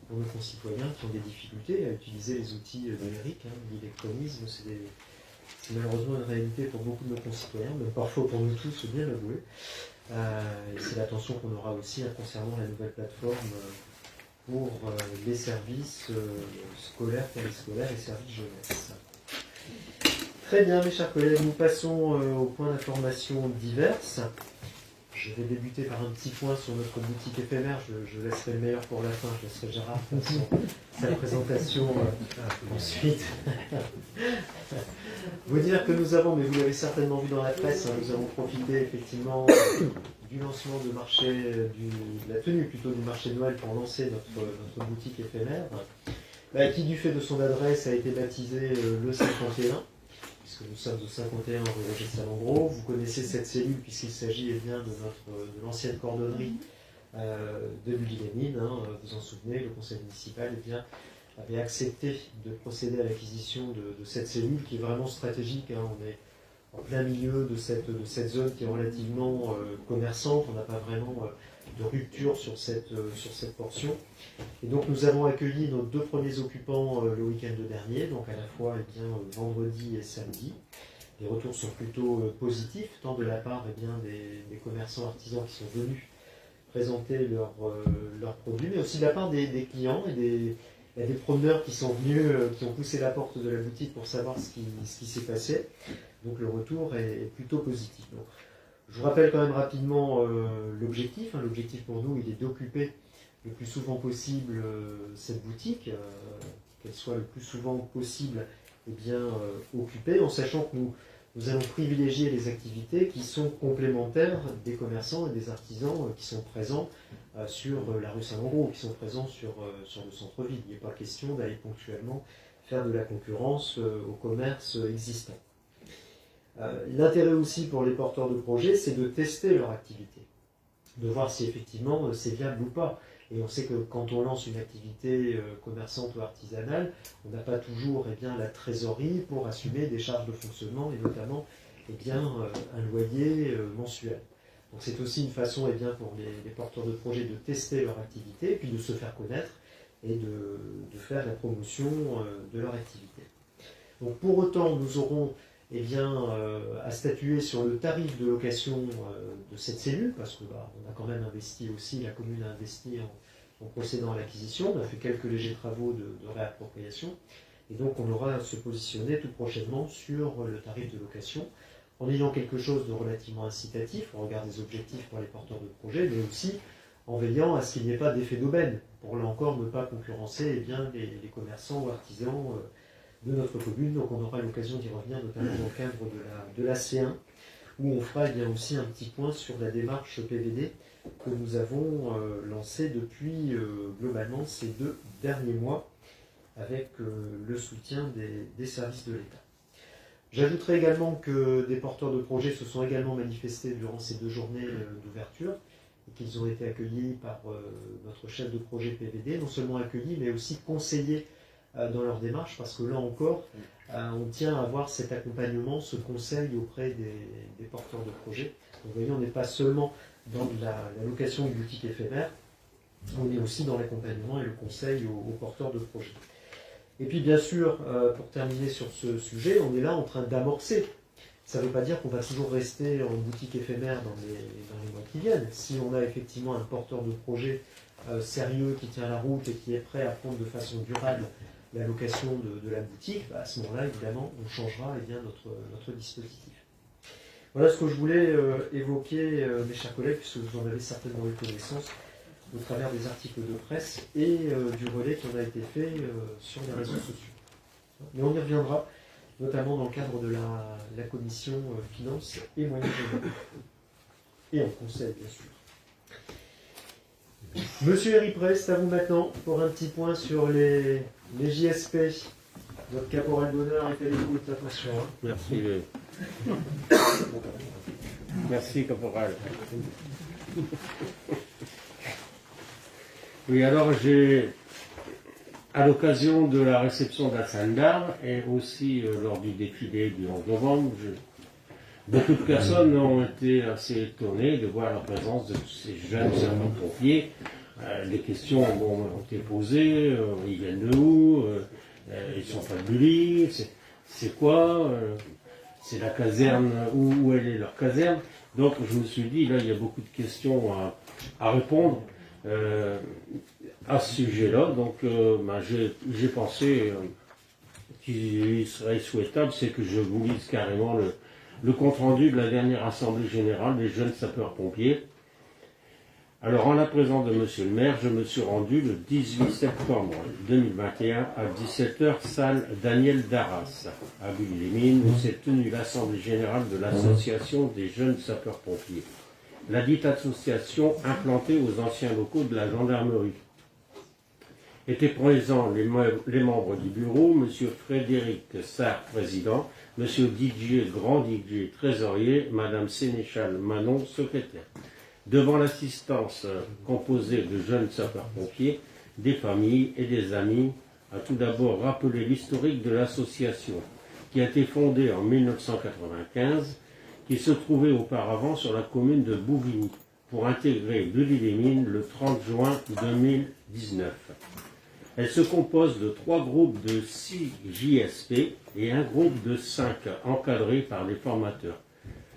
pour nos concitoyens qui ont des difficultés à utiliser les outils numériques. L'électronisme, c'est malheureusement une réalité pour beaucoup de nos concitoyens, mais parfois pour nous tous, c'est bien avoué. Et c'est l'attention qu'on aura aussi concernant la nouvelle plateforme pour les services scolaires, périscolaires et services jeunesse. Très bien, mes chers collègues, nous passons au point d'information diverses. Je vais débuter par un petit point sur notre boutique éphémère. Je laisserai le meilleur pour la fin. Je laisserai Gérard faire sa présentation ensuite. Vous dire que nous avons, mais vous l'avez certainement vu dans la presse, nous avons profité effectivement du lancement de marché, la tenue plutôt du marché de Noël pour lancer notre boutique éphémère, qui du fait de son adresse a été baptisée le 51. Puisque nous sommes au 51 rue Roger Salengros. Vous connaissez cette cellule puisqu'il s'agit bien de l'ancienne cordonnerie de Bully-Lénine. Vous en souvenez, le conseil municipal avait accepté de procéder à l'acquisition de cette cellule qui est vraiment stratégique. On est en plein milieu de cette zone qui est relativement commerçante. On n'a pas vraiment de rupture sur cette portion. Et donc nous avons accueilli nos 2 premiers occupants le week-end dernier, donc à la fois vendredi et samedi. Les retours sont plutôt positifs, tant de la part des commerçants artisans qui sont venus présenter leurs produits, mais aussi de la part des clients et des promeneurs qui sont venus, qui ont poussé la porte de la boutique pour savoir ce qui s'est passé. Donc le retour est plutôt positif. Donc, je vous rappelle quand même rapidement l'objectif. L'objectif pour nous, il est d'occuper le plus souvent possible cette boutique, qu'elle soit le plus souvent possible occupée, en sachant que nous allons privilégier les activités qui sont complémentaires des commerçants et des artisans qui sont présents sur la rue Saint-Mandro, qui sont présents sur le centre-ville. Il n'est pas question d'aller ponctuellement faire de la concurrence au commerce existant. L'intérêt aussi pour les porteurs de projets, c'est de tester leur activité, de voir si effectivement c'est viable ou pas. Et on sait que quand on lance une activité commerçante ou artisanale, on n'a pas toujours la trésorerie pour assumer des charges de fonctionnement et notamment un loyer mensuel. Donc c'est aussi une façon pour les porteurs de projets de tester leur activité et puis de se faire connaître et de faire la promotion de leur activité. Donc pour autant, nous aurons à statuer sur le tarif de location de cette cellule, parce qu'on a quand même investi aussi, la commune a investi en procédant à l'acquisition, on a fait quelques légers travaux de réappropriation, et donc on aura à se positionner tout prochainement sur le tarif de location, en ayant quelque chose de relativement incitatif, au regard des objectifs pour les porteurs de projets, mais aussi en veillant à ce qu'il n'y ait pas d'effet d'aubaine, pour là encore ne pas concurrencer les commerçants ou artisans de notre commune. Donc on aura l'occasion d'y revenir, notamment dans le cadre de la C1, où on fera aussi un petit point sur la démarche PVD que nous avons lancée depuis globalement ces 2 derniers mois avec le soutien des services de l'État. J'ajouterai également que des porteurs de projets se sont également manifestés durant ces 2 journées d'ouverture et qu'ils ont été accueillis par notre chef de projet PVD, non seulement accueillis mais aussi conseillés dans leur démarche, parce que là encore, on tient à avoir cet accompagnement, ce conseil auprès des porteurs de projets. Donc, vous voyez, on n'est pas seulement dans la location de boutiques éphémères, on est aussi dans l'accompagnement et le conseil aux porteurs de projets. Et puis bien sûr, pour terminer sur ce sujet, on est là en train d'amorcer. Ça ne veut pas dire qu'on va toujours rester en boutique éphémère dans les mois qui viennent. Si on a effectivement un porteur de projet sérieux qui tient la route et qui est prêt à prendre de façon durable la location de la boutique, à ce moment-là, évidemment, on changera notre dispositif. Voilà ce que je voulais évoquer, mes chers collègues, puisque vous en avez certainement eu connaissance au travers des articles de presse et du relais qui en a été fait sur les réseaux sociaux. Mais on y reviendra, notamment dans le cadre de la commission finances et moyens généraux. Et en conseil, bien sûr. Monsieur Eripré, c'est à vous maintenant pour un petit point sur les JSP. Notre caporal d'honneur est à l'écoute, attention. Merci. Merci, caporal. Oui, alors j'ai, à l'occasion de la réception de la Sainte d'Armes et aussi lors du défilé du 11 novembre, beaucoup de personnes ont été assez étonnées de voir la présence de ces jeunes sapeurs-pompiers. Les questions ont été posées, ils viennent de où, ils sont pas de Bully, c'est quoi, c'est la caserne, où elle est leur caserne. Donc je me suis dit, là il y a beaucoup de questions à répondre à ce sujet-là. Donc j'ai pensé qu'il serait souhaitable, c'est que je vous lise carrément le compte-rendu de la dernière Assemblée Générale des jeunes sapeurs-pompiers. Alors, en la présence de Monsieur le maire, je me suis rendu le 18 septembre 2021 à 17h, salle Daniel Darras, à Bully-les-Mines, où s'est tenue l'Assemblée Générale de l'Association des jeunes sapeurs-pompiers. La dite association implantée aux anciens locaux de la gendarmerie. Étaient présents les membres du bureau, Monsieur Frédéric Sarr, président, Monsieur Didier, grand Didier, trésorier, Madame Sénéchal Manon, secrétaire. Devant l'assistance composée de jeunes sapeurs-pompiers, des familles et des amis, a tout d'abord rappelé l'historique de l'association, qui a été fondée en 1995, qui se trouvait auparavant sur la commune de Bouvigny, pour intégrer Bully-les-Mines le 30 juin 2019. Elle se compose de 3 groupes de 6 JSP et un groupe de 5 encadrés par les formateurs.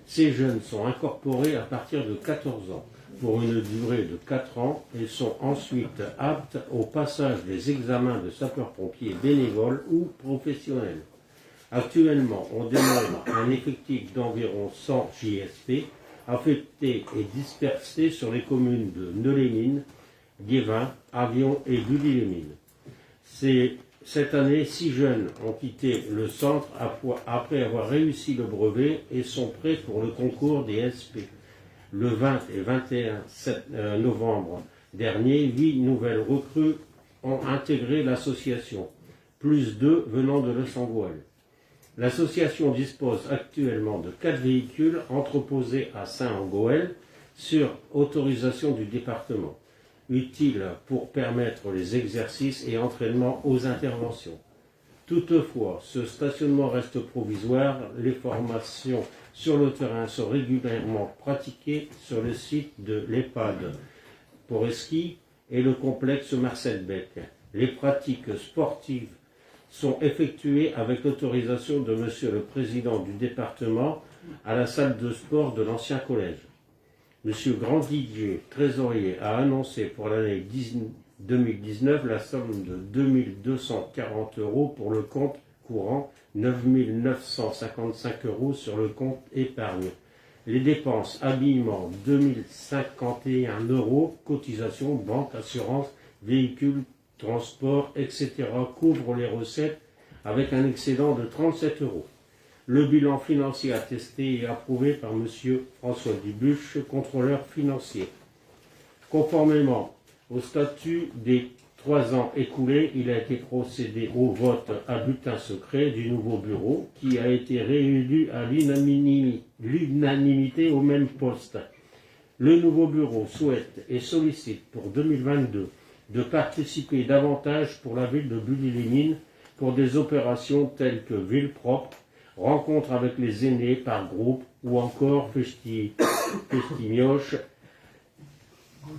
Ces jeunes sont incorporés à partir de 14 ans pour une durée de 4 ans et sont ensuite aptes au passage des examens de sapeurs-pompiers bénévoles ou professionnels. Actuellement, on dénombre un effectif d'environ 100 JSP affectés et dispersés sur les communes de Neux-les-Mines, Liévin, Avion et Bully-les-Mines. Cette année, 6 jeunes ont quitté le centre après avoir réussi le brevet et sont prêts pour le concours des SP. Le 20 et 21 novembre dernier, 8 nouvelles recrues ont intégré l'association, plus 2 venant de Le Sangoël. L'association dispose actuellement de 4 véhicules entreposés à Saint-Angoël sur autorisation du département, utile pour permettre les exercices et entraînements aux interventions. Toutefois, ce stationnement reste provisoire. Les formations sur le terrain sont régulièrement pratiquées sur le site de l'EHPAD Poreski et le complexe Marcel Beck. Les pratiques sportives sont effectuées avec l'autorisation de Monsieur le Président du département à la salle de sport de l'ancien collège. Monsieur Grand-Didier, trésorier, a annoncé pour l'année 2019 la somme de 2240 € pour le compte courant, 9955 € sur le compte épargne. Les dépenses habillement, 2051 €, cotisations, banque, assurance, véhicules, transport, etc. couvrent les recettes avec un excédent de 37 €. Le bilan financier attesté et approuvé par M. François Dubuche, contrôleur financier. Conformément au statut des 3 ans écoulés, il a été procédé au vote à bulletin secret du nouveau bureau qui a été réélu à l'unanimité au même poste. Le nouveau bureau souhaite et sollicite pour 2022 de participer davantage pour la ville de Bully-les-Mines pour des opérations telles que ville propre, rencontres avec les aînés par groupe ou encore festimioche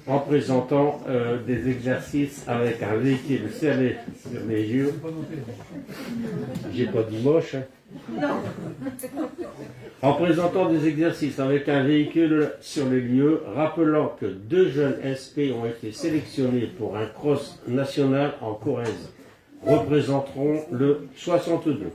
en présentant des exercices avec un véhicule serré sur les yeux. J'ai pas dit moche. Hein. En présentant des exercices avec un véhicule sur les lieux, rappelant que 2 jeunes SP ont été sélectionnés pour un cross national en Corrèze, représenteront le 62.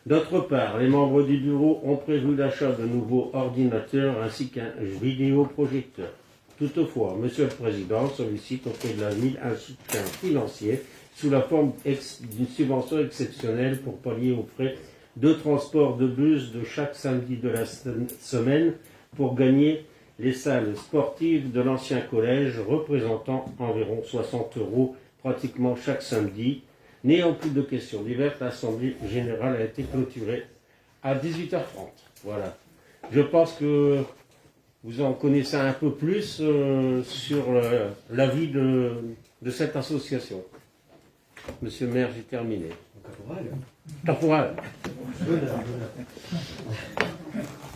D'autre part, les membres du bureau ont prévu l'achat de nouveaux ordinateurs ainsi qu'un vidéoprojecteur. Toutefois, Monsieur le Président sollicite auprès de la ville un soutien financier sous la forme d'une subvention exceptionnelle pour pallier aux frais de transport de bus de chaque samedi de la semaine pour gagner les salles sportives de l'ancien collège représentant environ 60 € pratiquement chaque samedi. N'ayant plus de questions diverses, l'Assemblée générale a été clôturée à 18h30. Voilà. Je pense que vous en connaissez un peu plus sur l'avis de cette association. Monsieur le maire, j'ai terminé. Caporal.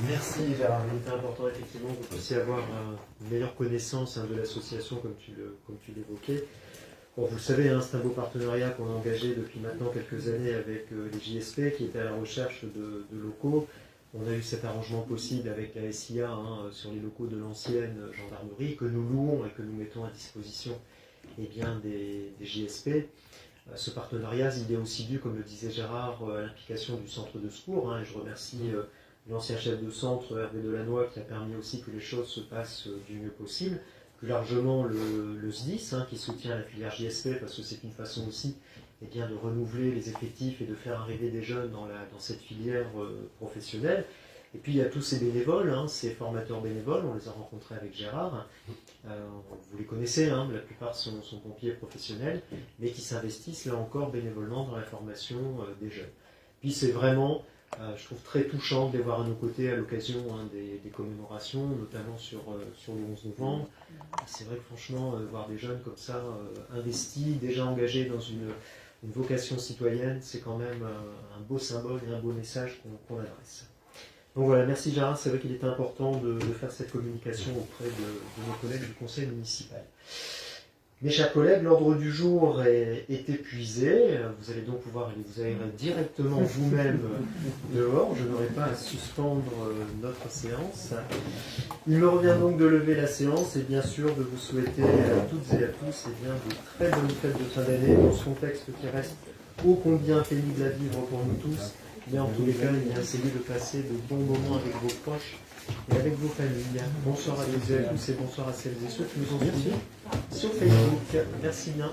Merci Gérard. Il est important effectivement que vous puissiez avoir une meilleure connaissance de l'association comme tu l'évoquais. Bon, vous le savez, c'est un beau partenariat qu'on a engagé depuis maintenant quelques années avec les JSP qui étaient à la recherche de locaux. On a eu cet arrangement possible avec la SIA sur les locaux de l'ancienne gendarmerie que nous louons et que nous mettons à disposition des JSP. Ce partenariat, il est aussi dû, comme le disait Gérard, à l'implication du centre de secours. Et je remercie l'ancien chef de centre, Hervé Delannoy, qui a permis aussi que les choses se passent du mieux possible. Plus largement, le SDIS, qui soutient la filière JSP, parce que c'est une façon aussi de renouveler les effectifs et de faire arriver des jeunes dans cette filière professionnelle. Et puis il y a tous ces bénévoles, ces formateurs bénévoles, on les a rencontrés avec Gérard. Vous les connaissez, la plupart sont pompiers professionnels, mais qui s'investissent là encore bénévolement dans la formation des jeunes. Puis c'est vraiment, je trouve très touchant de les voir à nos côtés à l'occasion des commémorations, notamment sur le 11 novembre. C'est vrai que franchement, voir des jeunes comme ça, investis, déjà engagés dans une vocation citoyenne, c'est quand même un beau symbole et un beau message qu'on adresse. Donc voilà, merci Gérard, c'est vrai qu'il était important de faire cette communication auprès de nos collègues du conseil municipal. Mes chers collègues, l'ordre du jour est épuisé, vous allez donc pouvoir aller vous aérer directement vous-même dehors, je n'aurai pas à suspendre notre séance. Il me revient donc de lever la séance et bien sûr de vous souhaiter à toutes et à tous de très bonnes fêtes de fin d'année dans ce contexte qui reste ô combien pénible à vivre pour nous tous. Mais en tous les cas, essayez de passer de bons moments avec vos proches et avec vos familles. Bonsoir à toutes et à tous et bonsoir à celles et ceux qui nous ont suivis sur Facebook. Merci bien.